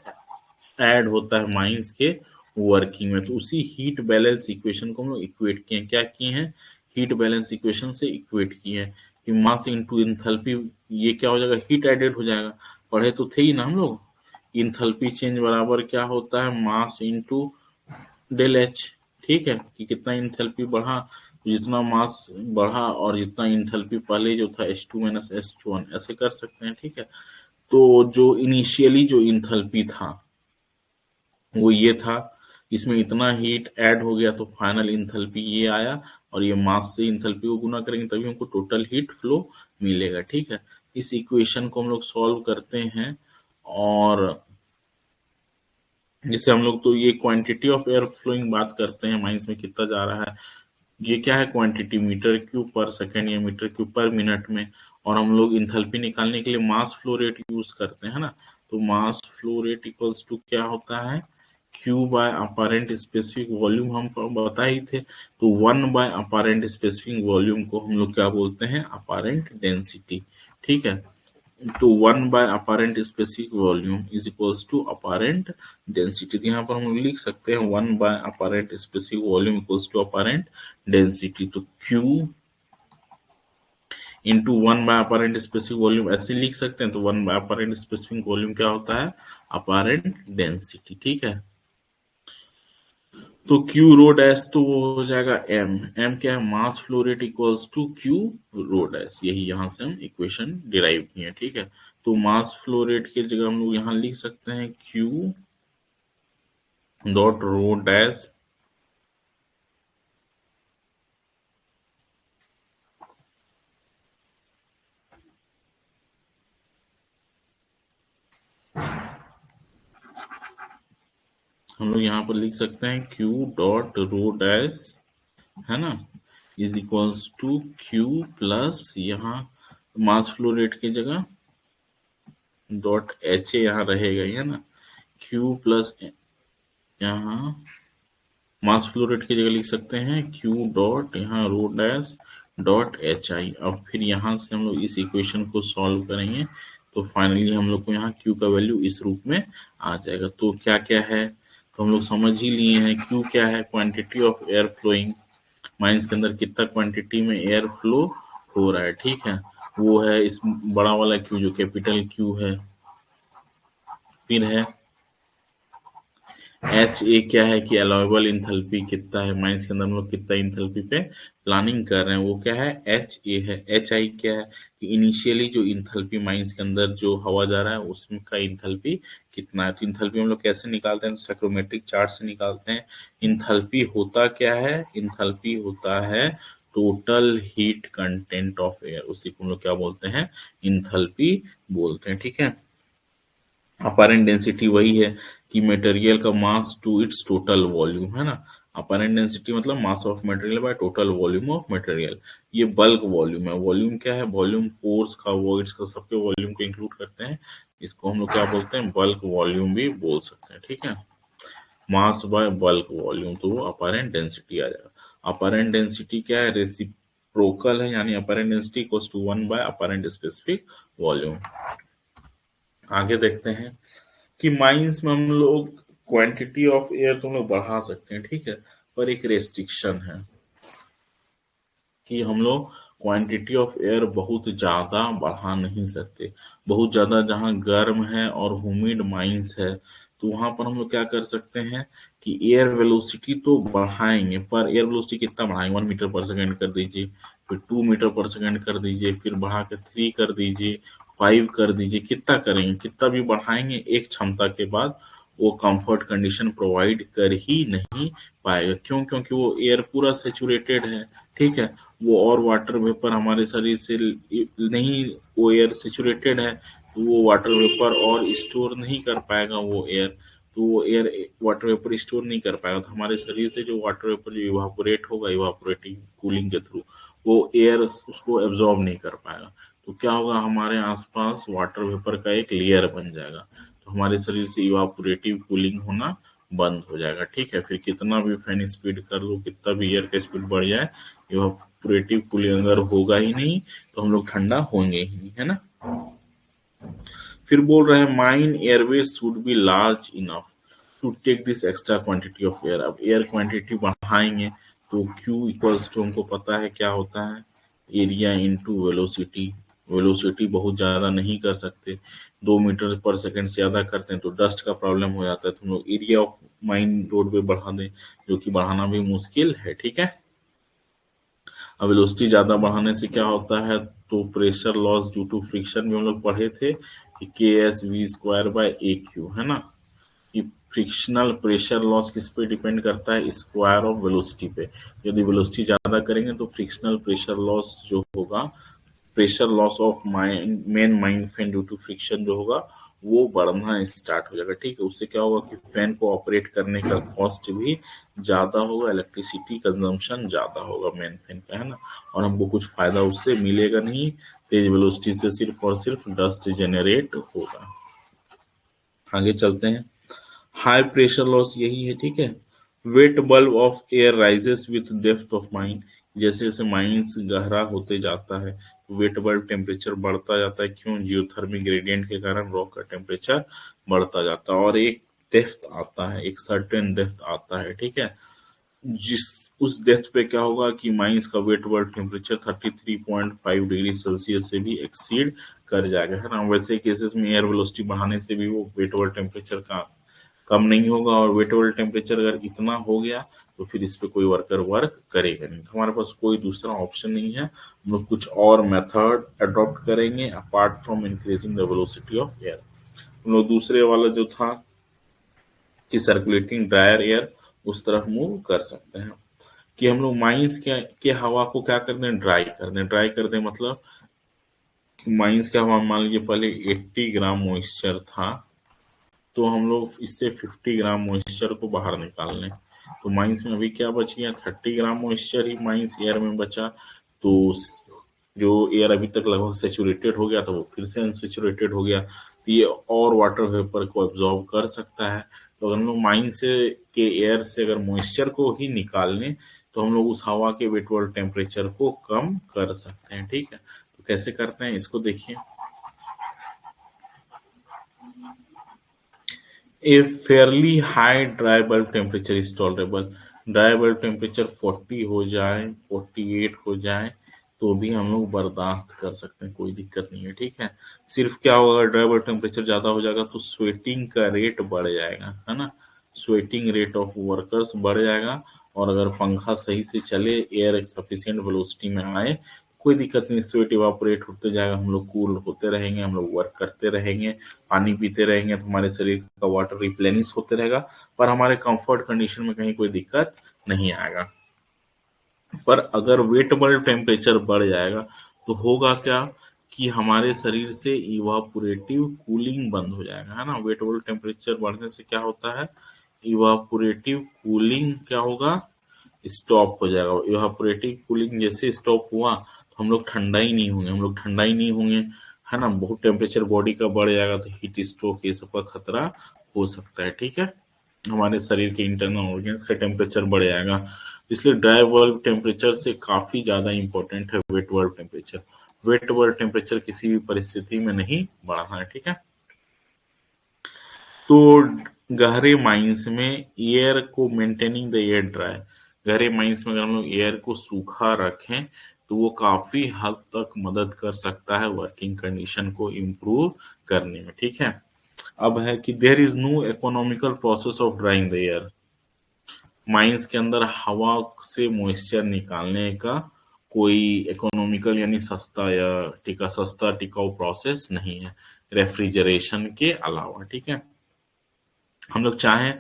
ऐड होता है माइंस के वर्किंग में। तो उसी हीट बैलेंस इक्वेशन को हम लोग इक्वेट किए हैं, क्या किए हैं, हीट बैलेंस इक्वेशन से इक्वेट किए हैं कि मास इनटू इंथैल्पी, ये क्या हो जाएगा, हीट एडेड हो जाएगा। पढ़े तो थे ही ना हम लोग, इंथैल्पी चेंज बराबर क्या होता है, मास इनटू डेल एच, ठीक है, कि कितना इंथैल्पी बढ़ा, तो जितना मास बढ़ा और जितना इंथैल्पी पहले जो था H2 माइनस H1 ऐसे कर सकते हैं, ठीक है। तो जो इनिशियली जो इंथैल्पी था वो ये था, इसमें इतना हीट ऐड हो गया तो फाइनल इंथैल्पी ये आया, और ये मास से इंथैल्पी को गुना करेंगे तभी हमको टोटल हीट फ्लो मिलेगा, ठीक है। इस इक्वेशन को हम लोग सॉल्व करते हैं, और जिससे हम लोग तो ये क्वांटिटी ऑफ एयर फ्लोइंग बात करते हैं, माइंस में कितना जा रहा है, ये क्या है क्वांटिटी, मीटर क्यूब पर सेकेंड या मीटर क्यूब पर मिनट में, और हम लोग इंथैल्पी निकालने के लिए मास फ्लो रेट यूज करते हैं ना। तो mass flow rate equals to क्या होता है, Q by apparent specific volume, हम बता ही थे। तो 1 बाय अपरेंट स्पेसिफिक वॉल्यूम को हम लोग क्या बोलते हैं, अपरेंट डेंसिटी, ठीक है। तो 1 by apparent specific volume is equals to apparent density. तो यहाँ पर हम लिख सकते हैं 1 by apparent specific volume equals to apparent density. तो Q into 1 by apparent specific volume ऐसे लिख सकते हैं। तो 1 बाय अपरेंट स्पेसिफिक वॉल्यूम क्या होता है, अपरेंट डेंसिटी, ठीक है। तो Q रो डैश तो वो हो जाएगा M। M क्या है, mass flow rate equals to Q rho dash, यही यहाँ से हम इक्वेशन डिराइव किए हैं, ठीक है। तो मास फ्लो रेट की जगह हम लोग यहाँ लिख सकते हैं Q डॉट रो डैश हम लोग यहाँ पर लिख सकते हैं Q डॉट रो डैश, है ना, is equals to Q plus यहाँ मास फ्लो रेट की जगह डॉट एच ए यहाँ रहेगा ही, है ना, Q प्लस यहाँ मास फ्लो रेट की जगह लिख सकते हैं Q डॉट यहाँ rho dash dot H I. अब फिर यहाँ से हम लोग इस इक्वेशन को सॉल्व करेंगे, तो फाइनली हम लोग को यहाँ Q का वैल्यू इस रूप में आ जाएगा। तो क्या क्या है, तो हम लोग समझ ही लिए हैं, Q क्या है, quantity of air flowing, mines के अंदर कितना क्वांटिटी में एयर फ्लो हो रहा है, ठीक है, वो है इस बड़ा वाला Q जो कैपिटल Q है। फिर है एच ए, क्या है कि अलाउएबल इंथैल्पी कितना है, माइंस के अंदर हम लोग कितना इंथैल्पी पे प्लानिंग कर रहे हैं, वो क्या है, एच ए है। एच आई क्या है कि इनिशियली जो इंथैल्पी माइंस के अंदर जो हवा जा रहा है उसमें का इंथैल्पी कितना है। तो इंथैल्पी हम लोग कैसे निकालते हैं, तो साइक्रोमेट्रिक चार्ट से निकालते हैं। इंथैल्पी होता क्या है, इंथैल्पी होता है total heat content of air, उसी को हम लोग क्या बोलते हैं, इंथैल्पी बोलते हैं, ठीक है। अपरेंट डेंसिटी वही है कि मटेरियल का मास टू इट्स टोटल वॉल्यूम, है ना। अपेरेंट डेंसिटी मतलब mass of material by total volume of material. ये बल्क वॉल्यूम है। वॉल्यूम क्या है? वॉल्यूम पोर्स का, वॉइड्स का, सबके वॉल्यूम को इंक्लूड करते हैं। इसको हम लोग क्या बोलते हैं? बल्क वॉल्यूम भी बोल सकते हैं, ठीक है। मास बाय बल्क वॉल्यूम, तो वो अपरेंट डेंसिटी आ जाएगा। अपरेंट डेंसिटी क्या है? रेसिप्रोकल है, यानी apparent density equals to 1 by apparent specific volume. आगे देखते हैं कि माइंस में हम लोग क्वांटिटी ऑफ एयर तो हम लोग बढ़ा सकते हैं, ठीक है, पर एक रेस्ट्रिक्शन है कि हम लोग क्वांटिटी ऑफ एयर बहुत ज़्यादा बढ़ा नहीं सकते। बहुत ज़्यादा जहाँ गर्म है और ह्यूमिड माइंस है, तो वहाँ पर हम लोग क्या कर सकते हैं कि एयर वेलोसिटी तो बढ़ाएंगे, पर एयर वेलोसिटी कितना बढ़ाएंगे? 1 मीटर पर सेकेंड कर दीजिए, फिर 2 मीटर पर सेकेंड कर दीजिए, फिर बढ़ा के 3 कर दीजिए, 5 कर दीजिए। कितना करेंगे? कितना भी बढ़ाएंगे, एक क्षमता के बाद वो कंफर्ट कंडीशन प्रोवाइड कर ही नहीं पाएगा। क्यों? क्योंकि वो एयर पूरा सेचुरेटेड है, ठीक है। वो और वाटर वेपर हमारे शरीर से नहीं, वो एयर सेचुरेटेड है, तो वो वाटर वेपर और स्टोर नहीं कर पाएगा वो एयर। तो वो एयर वाटर वेपर स्टोर नहीं कर पाएगा, तो हमारे शरीर से जो वाटर वेपर जो इवापोरेट होगा इवापोरेटिंग कूलिंग के थ्रू, वो एयर उसको एब्जॉर्ब नहीं कर पाएगा। तो क्या होगा? हमारे आसपास वाटर वेपर का एक लेयर बन जाएगा, तो हमारे शरीर से इवापोरेटिव कूलिंग होना बंद हो जाएगा, ठीक है। फिर कितना भी फैन स्पीड कर लो, कितना भी एयर का स्पीड बढ़ जाए, इवापोरेटिव कूलिंग अगर होगा ही नहीं, तो हम लोग ठंडा होंगे ही नहीं, है ना। फिर बोल रहे हैं mine airways should be large enough to take this extra quantity of air. अब एयर क्वांटिटी बढ़ाएंगे तो क्यू इक्वल्स टू हमको पता है क्या होता है? Area into velocity. वेलोसिटी बहुत ज़्यादा नहीं कर सकते, 2 मीटर पर सेकेंड से ज़्यादा करते हैं तो डस्ट का प्रॉब्लम हो जाता है, तो हम लोग एरिया ऑफ माइन रोड पे बढ़ा दें, जो कि बढ़ाना भी मुश्किल है, ठीक है। अब वेलोसिटी ज्यादा बढ़ाने से क्या होता है? तो pressure loss due to friction भी हम लोग पढ़े थे कि K S V square by A Q, है ना। कि फ्रिक्शनल प्रेशर लॉस किस पे डिपेंड करता है? स्क्वायर ऑफ वेलोसिटी पे। यदि वेलोसिटी ज्यादा करेंगे तो फ्रिक्शनल प्रेशर लॉस जो होगा, pressure loss of main mine fan due to friction जो होगा, वो बढ़ना स्टार्ट हो जाएगा, ठीक है। उससे क्या होगा कि फैन को ऑपरेट करने का कॉस्ट भी ज्यादा होगा, इलेक्ट्रिसिटी कंजम्पशन ज्यादा होगा मेन फैन का, है ना। और हमको कुछ फायदा उससे मिलेगा नहीं, तेज वेलोसिटी से सिर्फ और सिर्फ डस्ट जनरेट होगा। आगे चलते हैं। हाई प्रेशर लॉस यही है, ठीक है। Wet bulb of air rises with depth of mine. जैसे जैसे माइंस गहरा होते जाता है, वेट बल्ब टेम्परेचर बढ़ता जाता है। क्यों? जियोथर्मिक ग्रेडियंट के कारण रॉक का टेम्परेचर बढ़ता जाता है, और एक डेप्थ आता है, एक सर्टेन डेप्थ आता है, ठीक है। जिस उस डेप्थ पे क्या होगा कि माइंस का wait bulb temperature 33.5 degree Celsius से भी एक्सीड कर जाएगा, है ना। वैसे केसेस में एयर वेलोसिटी बढ़ाने से भी वो वेट बल्ब टेम्परेचर का कम नहीं होगा, और वेटेबल टेम्परेचर अगर इतना हो गया तो फिर इस पे कोई वर्कर वर्क करेगा नहीं। तो हमारे पास कोई दूसरा ऑप्शन नहीं है, हम लोग कुछ और मेथड अडॉप्ट करेंगे apart from increasing the velocity of air. हम लोग दूसरे वाला जो था कि सर्कुलेटिंग ड्रायर एयर, उस तरफ मूव कर सकते हैं। कि हम लोग माइंस के हवा को क्या कर दें? ड्राई कर दें। ड्राई कर दें मतलब माइंस के हवा में मान लीजिए पहले 80 ग्राम मॉइस्चर था, तो हम लोग इससे 50 ग्राम मॉइस्चर को बाहर निकाल लें, तो माइंस में अभी क्या बच गया? 30 ग्राम मॉइस्चर ही माइंस एयर में बचा। तो जो एयर अभी तक लगभग सेचुरेटेड हो गया था, वो फिर से अनसेचुरेटेड हो गया, तो ये और वाटर वेपर को एब्जॉर्ब कर सकता है। तो अगर हम लोग माइन से के एयर से अगर मॉइस्चर को ही निकाल लें, तो हम लोग उस हवा के वेट टेम्परेचर को कम कर सकते हैं, ठीक है। तो कैसे करते हैं इसको देखिए। A fairly high dry bulb temperature is tolerable. Dry bulb temperature 40 हो जाए, 48 हो जाए, तो भी हम लोग बर्दाश्त कर सकते हैं, कोई दिक्कत नहीं है, ठीक है। सिर्फ क्या होगा, ड्राई बल्ब टेम्परेचर ज़्यादा हो जाएगा तो स्वेटिंग का रेट बढ़ जाएगा, है ना। स्वेटिंग रेट ऑफ वर्कर्स बढ़ जाएगा, और अगर पंखा सही से चले, एयर सफिशिएंट वेलोसिटी में आए, कोई दिक्कत नहीं, स्वेट इवापोरेट होते जाएगा, हम लोग कूल होते रहेंगे, हम लोग वर्क करते रहेंगे, पानी पीते रहेंगे, तो हमारे शरीर का वाटर रिप्लेनिश होते रहेगा, पर हमारे कंफर्ट कंडीशन में कहीं कोई दिक्कत नहीं आएगा। पर अगर वेटेबल टेम्परेचर बढ़ जाएगा तो होगा क्या कि हमारे शरीर से इवापोरेटिव कूलिंग बंद हो जाएगा, है ना। वेटेबल टेम्परेचर बढ़ने से क्या होता है इवापोरेटिव कूलिंग क्या होगा, स्टॉप हो जाएगा। इवापोरेटिव कूलिंग जैसे स्टॉप हुआ तो हम लोग ठंडा ही नहीं होंगे, हम लोग ठंडा ही नहीं होंगे, है ना। बहुत टेम्परेचर बॉडी का बढ़ जाएगा तो हीट स्ट्रोक ये सब का खतरा हो सकता है, ठीक है। हमारे शरीर के इंटरनल ऑर्गन्स का टेम्परेचर बढ़ जाएगा, इसलिए ड्राई बल्ब टेम्परेचर से काफी ज्यादा इंपॉर्टेंट है wet bulb temperature. Wet bulb temperature किसी भी परिस्थिति में नहीं बढ़ाना है, ठीक है। तो गहरे माइंस में एयर को मेंटेनिंग द एयर ड्राई, गहरे माइंस में अगर हम लोग एयर को सूखा रखें तो वो काफी हद तक मदद कर सकता है वर्किंग कंडीशन को इम्प्रूव करने में, ठीक है। अब है कि there is no economical process of drawing the air, mines के अंदर हवा से मॉइस्चर निकालने का कोई इकोनॉमिकल यानी सस्ता या सस्ता टिकाऊ प्रोसेस नहीं है रेफ्रिजरेशन के अलावा, ठीक है। हम लोग चाहें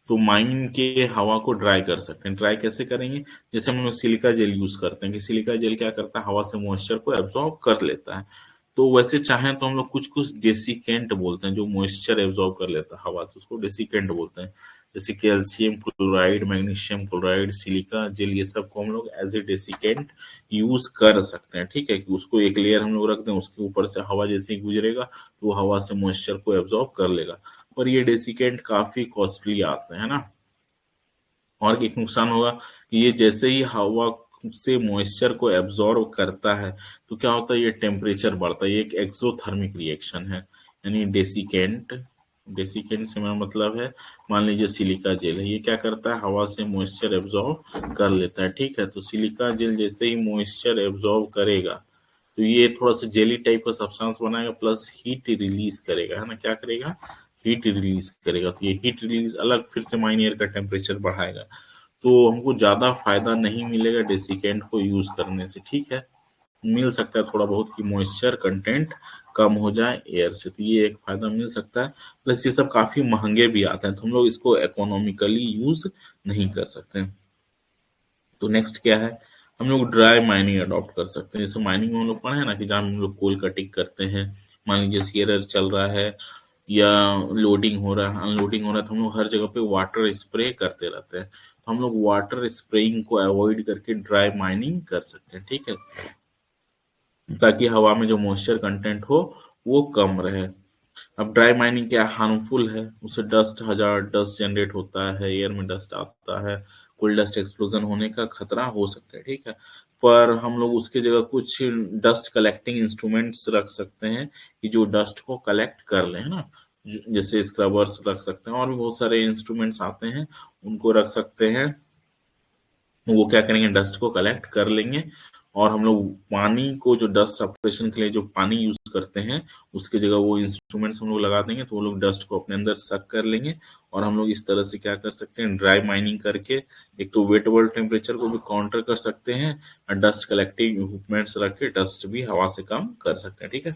तो माइन के हवा को ड्राई कर सकते हैं। ड्राई कैसे करेंगे, जैसे हम लोग सिलिका जेल यूज करते हैं कि सिलिका जेल क्या करता है, हवा से मॉइस्चर को एब्जॉर्ब कर लेता है। तो वैसे चाहें तो हम लोग कुछ कुछ डेसिकेंट बोलते हैं जो मॉइस्चर एब्जॉर्ब कर लेता है हवा से, उसको डेसिकेंट बोलते हैं। जैसे calcium chloride, magnesium chloride, silica gel, ये सब को हम लोग एज ए डेसिकेंट यूज कर सकते हैं, ठीक है। कि उसको एक लेयर हम लोग रख दें, उसके ऊपर से हवा जैसे ही गुजरेगा तो वो हवा से मॉइस्चर को एब्जॉर्ब कर लेगा। पर ये डेसिकेंट काफी कॉस्टली आते हैं ना। और एक नुकसान होगा कि ये जैसे ही हवा से मॉइस्चर को एब्जॉर्ब करता है तो क्या होता है, ये टेम्परेचर बढ़ता है, ये एक एक्सोथर्मिक रिएक्शन है। यानी डेसिकेंट, डेसिकेंट से मेरा मतलब है, मान लीजिए सिलिका जेल है, ये क्या करता है, हवा से मॉइस्चर एब्जॉर्ब कर लेता है, ठीक है। तो सिलिका जेल जैसे ही मॉइस्चर एब्जॉर्ब करेगा तो ये थोड़ा सा जेली टाइप का सब्सटेंस बनाएगा, प्लस हीट रिलीज करेगा, है ना। क्या करेगा, हीट रिलीज करेगा। तो ये हीट रिलीज अलग फिर से माइन एयर का टेम्परेचर बढ़ाएगा। तो हमको ज्यादा फायदा नहीं मिलेगा डेसिकेंट को यूज करने से, ठीक है। मिल सकता है थोड़ा बहुत कि मॉइस्चर कंटेंट कम हो जाए एयर से, तो ये एक फायदा मिल सकता है। प्लस ये सब काफी महंगे भी आते हैं तो हम लोग इसको इकोनॉमिकली यूज नहीं कर सकते। तो नेक्स्ट क्या है, हम लोग ड्राई माइनिंग अडॉप्ट कर सकते हैं। जैसे माइनिंग में हम लोग पढ़े हैं ना कि जहाँ हम लोग कोल कटिंग करते हैं, मान लीजिए सीयरर चल रहा है या लोडिंग हो रहा है, अनलोडिंग हो रहा है, तो हम लोग हर जगह पे वाटर स्प्रे करते रहते हैं। तो हम लोग वाटर स्प्रेइंग को अवॉइड करके ड्राई माइनिंग कर सकते हैं, ठीक है, ताकि हवा में जो मॉइस्चर कंटेंट हो वो कम रहे। अब ड्राई माइनिंग क्या हार्मफुल है, उससे डस्ट हजार डस्ट जनरेट होता है, एयर में डस्ट आता है, कोल डस्ट एक्सप्लोजन होने का खतरा हो सकता है, ठीक है। पर हम लोग उसके जगह कुछ डस्ट कलेक्टिंग इंस्ट्रूमेंट्स रख सकते हैं कि जो डस्ट को कलेक्ट कर ले, है ना। जैसे स्क्रबर्स रख सकते हैं और भी बहुत सारे इंस्ट्रूमेंट्स आते हैं, उनको रख सकते हैं। वो क्या करेंगे, डस्ट को कलेक्ट कर लेंगे। और हम लोग पानी को जो डस्ट सेपरेशन के लिए जो पानी यूज करते हैं उसके जगह वो इंस्ट्रूमेंट्स हम लोग लगा देंगे तो वो लोग डस्ट को अपने अंदर सक कर लेंगे। और हम लोग इस तरह से क्या कर सकते हैं, ड्राई माइनिंग करके एक तो वेट वर्ल्ड टेम्परेचर को भी काउंटर कर सकते हैं और डस्ट कलेक्टिंग इक्विपमेंट्स रख के डस्ट भी हवा से कम कर सकते हैं, ठीक है।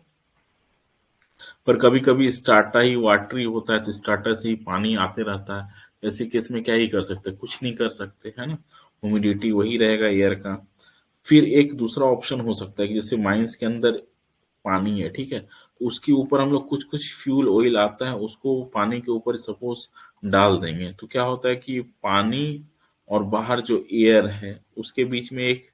पर कभी कभी स्टार्टर ही वाटरी होता है तो स्टार्टर से ही पानी आते रहता है, ऐसे केस में क्या ही कर सकते हैं, कुछ नहीं कर सकते, है ना। ह्यूमिडिटी वही रहेगा एयर का। फिर एक दूसरा ऑप्शन हो सकता है कि जैसे माइंस के अंदर पानी है, ठीक है, तो उसके ऊपर हम लोग कुछ कुछ फ्यूल ऑयल आता है उसको पानी के ऊपर सपोज डाल देंगे तो क्या होता है कि पानी और बाहर जो एयर है उसके बीच में एक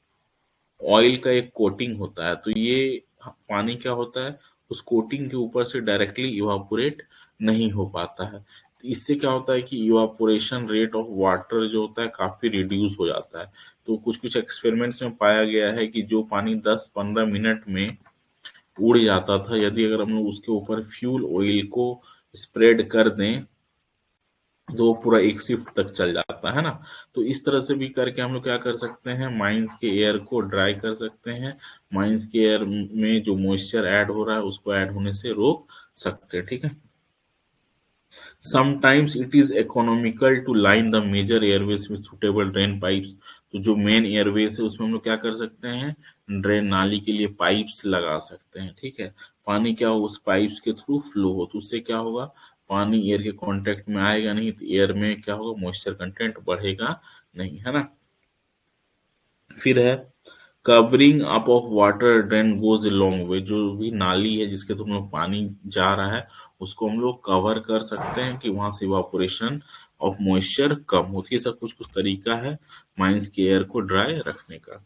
ऑयल का एक कोटिंग होता है। तो ये पानी क्या होता है, उस कोटिंग के ऊपर से डायरेक्टली इवापोरेट नहीं हो पाता है। तो इससे क्या होता है कि इवापोरेशन रेट ऑफ वाटर जो होता है काफी रिड्यूस हो जाता है। तो कुछ कुछ एक्सपेरिमेंट्स में पाया गया है कि जो पानी 10-15 मिनट में उड़ जाता था, यदि अगर हम लोग उसके ऊपर फ्यूल ऑयल को स्प्रेड कर दें तो वो पूरा एक शिफ्ट तक चल जाता है ना। तो इस तरह से भी करके हम लोग क्या कर सकते हैं, माइंस के एयर को ड्राई कर सकते हैं। माइंस के एयर में जो मॉइस्चर ऐड हो रहा है उसको ऐड होने से रोक सकते हैं, ठीक है। Sometimes it is economical to line the major airways with suitable drain pipes. तो जो मेन एयरवेज है उसमें हम लोग क्या कर सकते हैं, ड्रेन नाली के लिए पाइप्स लगा सकते हैं, ठीक है। पानी क्या हो उस पाइप्स के थ्रू फ्लो हो तो उससे क्या होगा, पानी एयर के कांटेक्ट में आएगा नहीं तो एयर में क्या होगा, मॉइस्चर कंटेंट बढ़ेगा नहीं, है ना। फिर है covering up of water drain goes a long way. जो भी नाली है जिसके थ्रू हम लोग पानी जा रहा है उसको हम लोग कवर कर सकते हैं कि वहां से इवापोरेशन ऑफ मॉइस्चर कम होती है। सब कुछ कुछ तरीका है माइंस के एयर को ड्राई रखने का।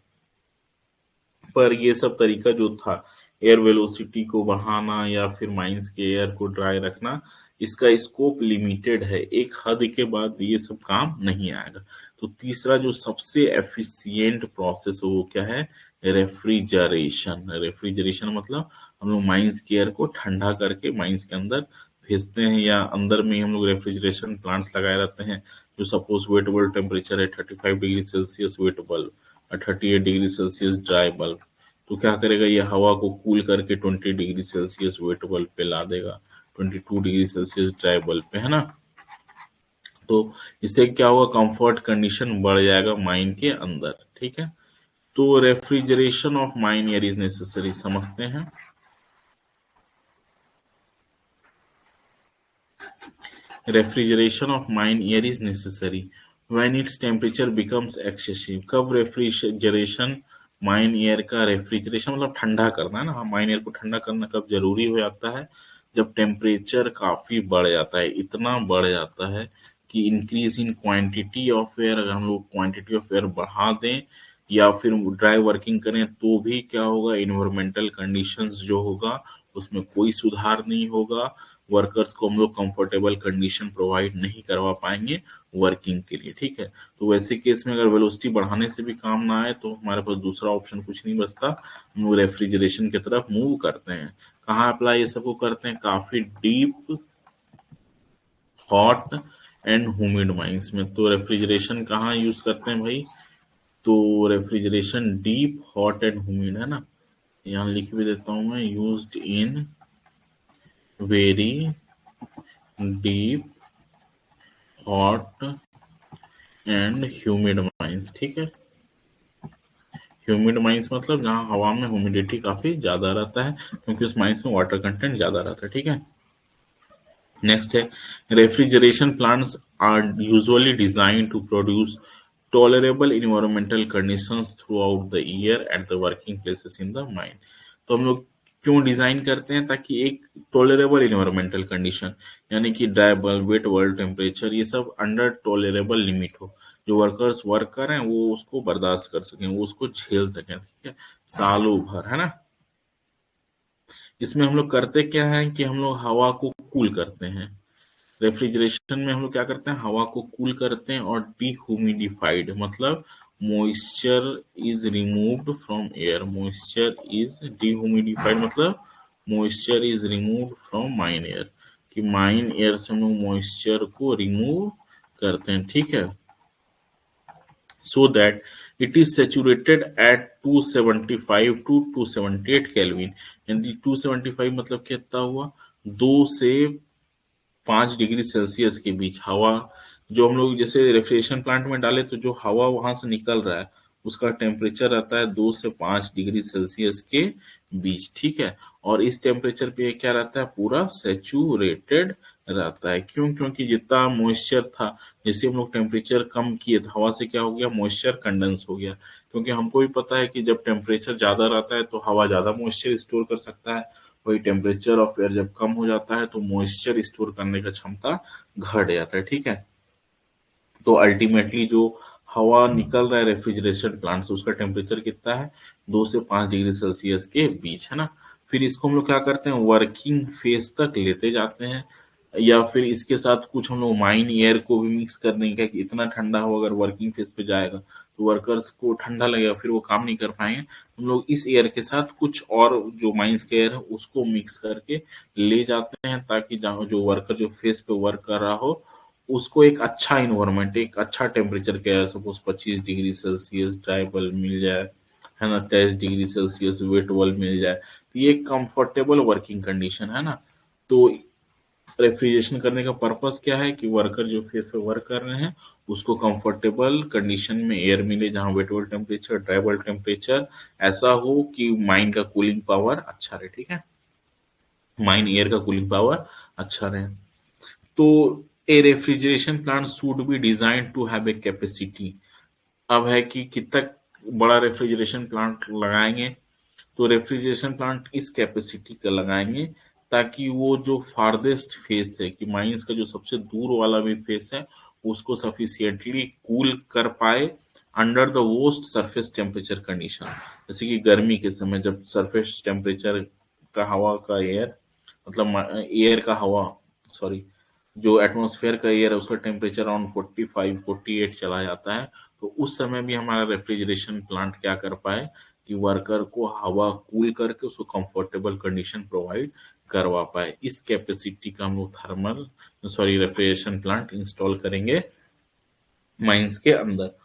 पर ये सब तरीका जो था एयर वेलोसिटी को बढ़ाना या फिर माइंस के एयर को ड्राई रखना, इसका स्कोप लिमिटेड है, एक हद के बाद ये सब काम नहीं आएगा। तो तीसरा जो सबसे एफिशिएंट प्रोसेस है वो क्या है? रेफ्रिजरेशन। रेफ्रिजरेशन मतलब हम लोग माइंस के एयर को ठंडा करके माइंस के अंदर भेजते हैं, या अंदर में हम लोग रेफ्रिजरेशन प्लांट्स लगाए रहते हैं। जो सपोज वेट बल्ब टेम्परेचर है 35 डिग्री सेल्सियस वेट बल्ब और 38 डिग्री सेल्सियस ड्राई बल्ब, तो क्या करेगा ये हवा को कूल करके 20 डिग्री सेल्सियस वेट बल्ब पे ला देगा, 22 डिग्री सेल्सियस ड्राई बल्ब पे, है ना। तो इससे क्या होगा, कंफर्ट कंडीशन बढ़ जाएगा माइन के अंदर, ठीक है। तो refrigeration of mine air is necessary, समझते हैं। Refrigeration of mine air is necessary when its temperature becomes excessive. कब रेफ्रिजरेशन माइन एयर का, रेफ्रिजरेशन मतलब ठंडा करना है ना, माइन एयर को ठंडा करना कब जरूरी हो जाता है? जब टेम्परेचर काफी बढ़ जाता है, इतना बढ़ जाता है कि increase in quantity of air, अगर हम लोग क्वांटिटी ऑफ एयर बढ़ा दें या फिर ड्राई वर्किंग करें तो भी क्या होगा, इन्वायरमेंटल कंडीशंस जो होगा उसमें कोई सुधार नहीं होगा। वर्कर्स को हम लोग कंफर्टेबल कंडीशन प्रोवाइड नहीं करवा पाएंगे वर्किंग के लिए, ठीक है। तो वैसे केस में अगर वेलोसिटी बढ़ाने से भी काम ना आए तो हमारे पास दूसरा ऑप्शन कुछ नहीं बचता, हम लोग रेफ्रिजरेशन की तरफ मूव करते हैं। कहाँ अप्लाई ये सबको करते हैं? काफी deep, hot and humid mines में। तो रेफ्रिजरेशन कहाँ यूज करते हैं भाई? तो refrigeration deep, hot and humid, है ना। यहाँ लिख भी देता हूँ मैं, used in very deep, hot and humid mines, ठीक है। ह्यूमिड माइंस मतलब जहाँ हवा में ह्यूमिडिटी काफी ज्यादा रहता है, क्योंकि उस माइंस में वाटर कंटेंट ज्यादा रहता है, ठीक है। नेक्स्ट है, refrigeration plants are usually design to produce tolerable environmental conditions throughout the year at the working places in the mine. तो हम लोग क्यों डिजाइन करते हैं? ताकि एक टॉलरेबल इन्वायरमेंटल कंडीशन, यानी कि dry bulb, wait bulb temperature, ये सब अंडर टॉलरेबल लिमिट हो, जो वर्कर्स वर्क कर रहे हैं वो उसको बर्दाश्त कर सकें, वो उसको झेल सकें, ठीक है, सालों भर, है ना। इसमें हम लोग करते क्या है कि हम लोग हवा को कूल करते हैं। रेफ्रिजरेशन में हम लोग क्या करते हैं, हवा को कूल करते हैं और डिह्यूमिडिफाइड मतलब moisture is removed from air, moisture is dehumidified मतलब moisture is removed from mine air, कि माइन एयर से हम लोग मॉइस्चर को रिमूव करते हैं, ठीक है। so that it is saturated at 275 to 278 kelvin. यानी 275 मतलब कितना हुआ, 2 से 5 डिग्री सेल्सियस के बीच हवा, जो हम लोग जैसे रेफ्रिजरेशन प्लांट में डाले तो जो हवा वहां से निकल रहा है उसका टेम्परेचर रहता है 2 से 5 डिग्री सेल्सियस के बीच, ठीक है। और इस टेम्परेचर पे क्या रहता है, पूरा सेचुरेटेड रहता है। क्यों? क्योंकि जितना मॉइस्चर था, जैसे हम लोग टेम्परेचर कम किए तो हवा से क्या हो गया, मॉइस्चर कंडेंस हो गया। क्योंकि हमको भी पता है कि जब टेम्परेचर ज्यादा रहता है तो हवा ज्यादा मॉइस्चर स्टोर कर सकता है, वही टेम्परेचर ऑफ एयर जब कम हो जाता है तो मॉइस्चर स्टोर करने का क्षमता घट जाता है, ठीक है। तो अल्टीमेटली जो हवा निकल रहा है रेफ्रिजरेशन प्लांट से उसका टेम्परेचर कितना है, 2 से 5 डिग्री सेल्सियस के बीच, है ना। फिर इसको हम लोग क्या करते हैं, वर्किंग फेज तक लेते जाते हैं, या फिर इसके साथ कुछ हम लोग माइन एयर को भी मिक्स कर देंगे कि इतना ठंडा हो, अगर वर्किंग फेज पे जाएगा तो वर्कर्स को ठंडा लगेगा, फिर वो काम नहीं कर पाएंगे। हम लोग इस एयर के साथ कुछ और जो माइंस के एयर है उसको मिक्स करके ले जाते हैं, ताकि जहाँ जो वर्कर जो फेज पे वर्क कर रहा हो उसको एक अच्छा इन्वायरमेंट, एक अच्छा टेम्परेचर का, suppose 25 degree Celsius dry bulb मिल जाए, है ना, 23 डिग्री सेल्सियस वेट बल्ब मिल जाए, तो ये कंफर्टेबल वर्किंग कंडीशन है ना। तो रेफ्रिजरेशन करने का पर्पस क्या है कि वर्कर जो फेस पे वर्क कर रहे हैं उसको कंफर्टेबल कंडीशन में एयर मिले, जहाँ wait bulb temperature, dry bulb temperature ऐसा हो कि माइन का कूलिंग पावर अच्छा रहे, ठीक है, माइन एयर का कूलिंग पावर अच्छा रहे। तो a refrigeration plant should be design to have a capacity. अब है कि कितना बड़ा रेफ्रिजरेशन प्लांट लगाएंगे, तो रेफ्रिजरेशन प्लांट इस कैपेसिटी का लगाएंगे ताकि वो जो फार्देस्ट फेस है कि माइंस का जो सबसे दूर वाला भी फेस है उसको सफिशियंटली कूल कर पाए under the worst surface temperature condition. जैसे कि गर्मी के समय जब सरफेस टेम्परेचर का हवा का एयर मतलब एयर का हवा सॉरी जो एटमॉस्फेयर का एयर है उसका टेम्परेचर अराउंड 45-48 चला जाता है, तो उस समय भी हमारा रेफ्रिजरेशन प्लांट क्या कर पाए कि वर्कर को हवा कूल करके उसको कंफर्टेबल कंडीशन प्रोवाइड करवा पाए। इस कैपेसिटी का हम लोग thermal sorry refrigeration plant install करेंगे माइंस के अंदर।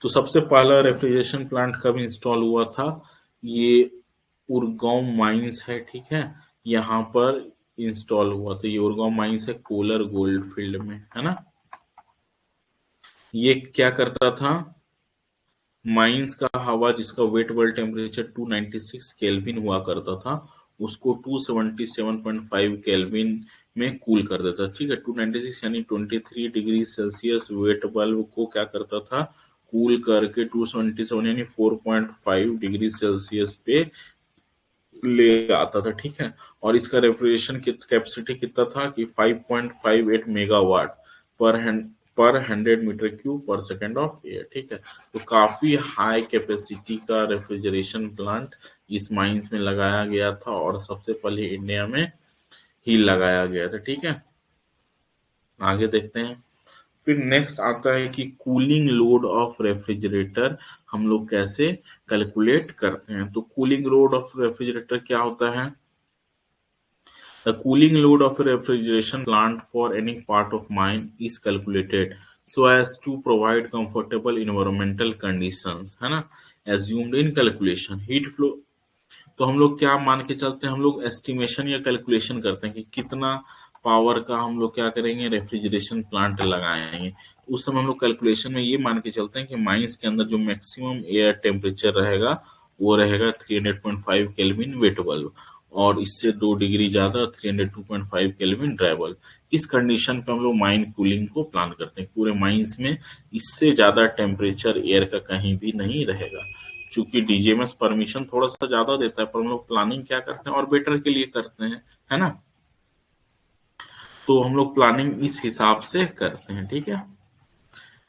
तो सबसे पहला रेफ्रिजरेशन प्लांट कब इंस्टॉल हुआ था? ये उरगांव माइंस है, ठीक है, यहाँ पर इंस्टॉल हुआ था। ये उरगांव माइंस है कोलर गोल्ड फील्ड में, है ना। ये क्या करता था? माइंस का हवा जिसका वेट बल्ब टेम्परेचर 296 केल्विन हुआ करता था उसको 277.5 केल्विन में कूल कर देता, ठीक है। 296 यानी 23 डिग्री सेल्सियस वेट बल्ब को क्या करता था? कूल करके 277 यानी 4.5 डिग्री सेल्सियस पे ले आता था, ठीक है। और इसका रेफ्रिजरेशन कैपेसिटी कितना था कि 5.58 मेगावाट पर 100 मीटर क्यूब पर सेकेंड ऑफ एयर, ठीक है। तो काफी हाई कैपेसिटी का रेफ्रिजरेशन प्लांट इस माइंस में लगाया गया था और सबसे पहले इंडिया में ही लगाया गया था, ठीक है। आगे देखते हैं। फिर नेक्स्ट आता है कि कूलिंग लोड ऑफ रेफ्रिजरेटर हम लोग कैसे कैलकुलेट करते हैं। तो कूलिंग लोड ऑफ रेफ्रिजरेटर क्या होता है? The cooling load of a refrigeration plant for any part of mine is calculated so as to provide comfortable environmental conditions, है ना, assumed in calculation heat flow। तो हम लोग क्या मान के चलते हैं? हम लोग एस्टिमेशन या कैलकुलेशन करते हैं कि कितना पावर का हम लोग क्या करेंगे, रेफ्रिजरेशन प्लांट लगाएंगे। उस समय हम लोग कैलकुलेशन में ये मान के चलते हैं कि माइंस के अंदर जो मैक्सिमम एयर टेम्परेचर रहेगा वो रहेगा 300.5 केल्विन वेट बल्ब और इससे 2 डिग्री ज्यादा 302.5 केल्विन ड्राई बल्ब। इस कंडीशन पे हम लोग माइन कूलिंग को प्लान करते हैं। पूरे माइंस में इससे ज्यादा टेम्परेचर एयर का कहीं भी नहीं रहेगा। चूंकि डीजीएमएस परमिशन थोड़ा सा ज्यादा देता है पर हम लोग प्लानिंग क्या करते हैं और बेटर के लिए करते हैं, है ना। तो हम लोग प्लानिंग इस हिसाब से करते हैं, ठीक है।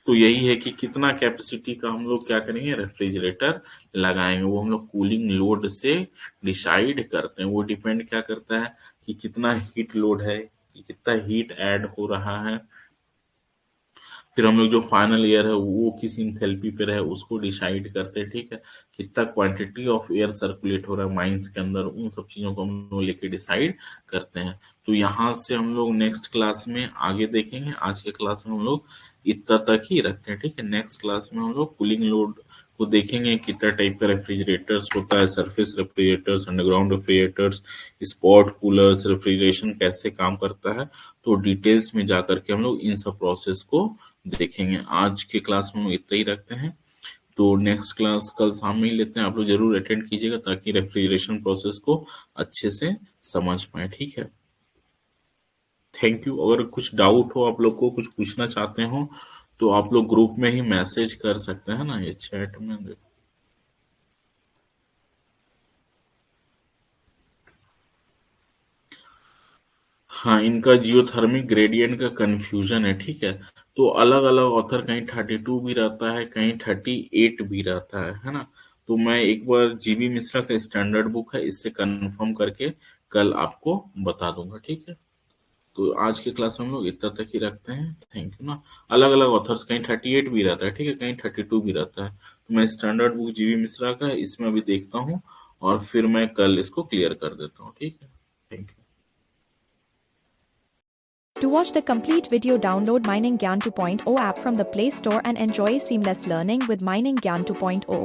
तो यही है कि कितना कैपेसिटी का हम लोग क्या करेंगे, रेफ्रिजरेटर लगाएंगे, वो हम लोग कूलिंग लोड से डिसाइड करते हैं। वो डिपेंड क्या करता है कि कितना हीट लोड है, कि कितना हीट ऐड हो रहा है। फिर हम लोग जो फाइनल ईयर है वो किस इंथैल्पी पे रहे उसको डिसाइड करते हैं, ठीक है। कितना क्वांटिटी ऑफ एयर सर्कुलेट हो रहा है माइंस के अंदर, उन सब चीजों को हम लोग लेके डिसाइड करते हैं। तो यहाँ से हम लोग नेक्स्ट क्लास में आगे देखेंगे। आज के क्लास में हम लोग इतना तक ही रखते हैं, ठीक है। नेक्स्ट क्लास में हम लोग कूलिंग लोड को देखेंगे, कितना टाइप का रेफ्रिजरेटर्स होता है, surface refrigerators, underground refrigerators, spot coolers, refrigeration कैसे काम करता है। तो डिटेल्स में जाकर के हम लोग इन सब प्रोसेस को देखेंगे। आज के क्लास में हम इतना ही रखते हैं। तो नेक्स्ट क्लास कल शाम में ही लेते हैं। आप लोग जरूर अटेंड कीजिएगा ताकि रेफ्रिजरेशन प्रोसेस को अच्छे से समझ पाए, ठीक है। Thank you. अगर कुछ डाउट हो, आप लोग को कुछ पूछना चाहते हो तो आप लोग ग्रुप में ही मैसेज कर सकते हैं ना, ये चैट में। हाँ, इनका जियोथर्मिक ग्रेडियंट का कंफ्यूजन है, ठीक है। तो अलग अलग ऑथर कहीं 32 भी रहता है, कहीं 38 भी रहता है ना। तो मैं एक बार जीबी मिश्रा का स्टैंडर्ड बुक है, इससे कंफर्म करके कल आपको बता दूंगा, ठीक है। तो आज के क्लास में हम लोग इतना तक ही रखते हैं। थैंक यू ना। अलग अलग ऑथर्स कहीं 38 भी रहता है, ठीक है, कहीं 32 भी रहता है। तो मैं स्टैंडर्ड बुक जीबी मिश्रा का है, इसमें अभी देखता हूँ और फिर मैं कल इसको क्लियर कर देता हूँ, ठीक है। Thank you. To watch the complete video, download Mining Gyan 2.0 app from the Play Store and enjoy seamless learning with Mining Gyan 2.0.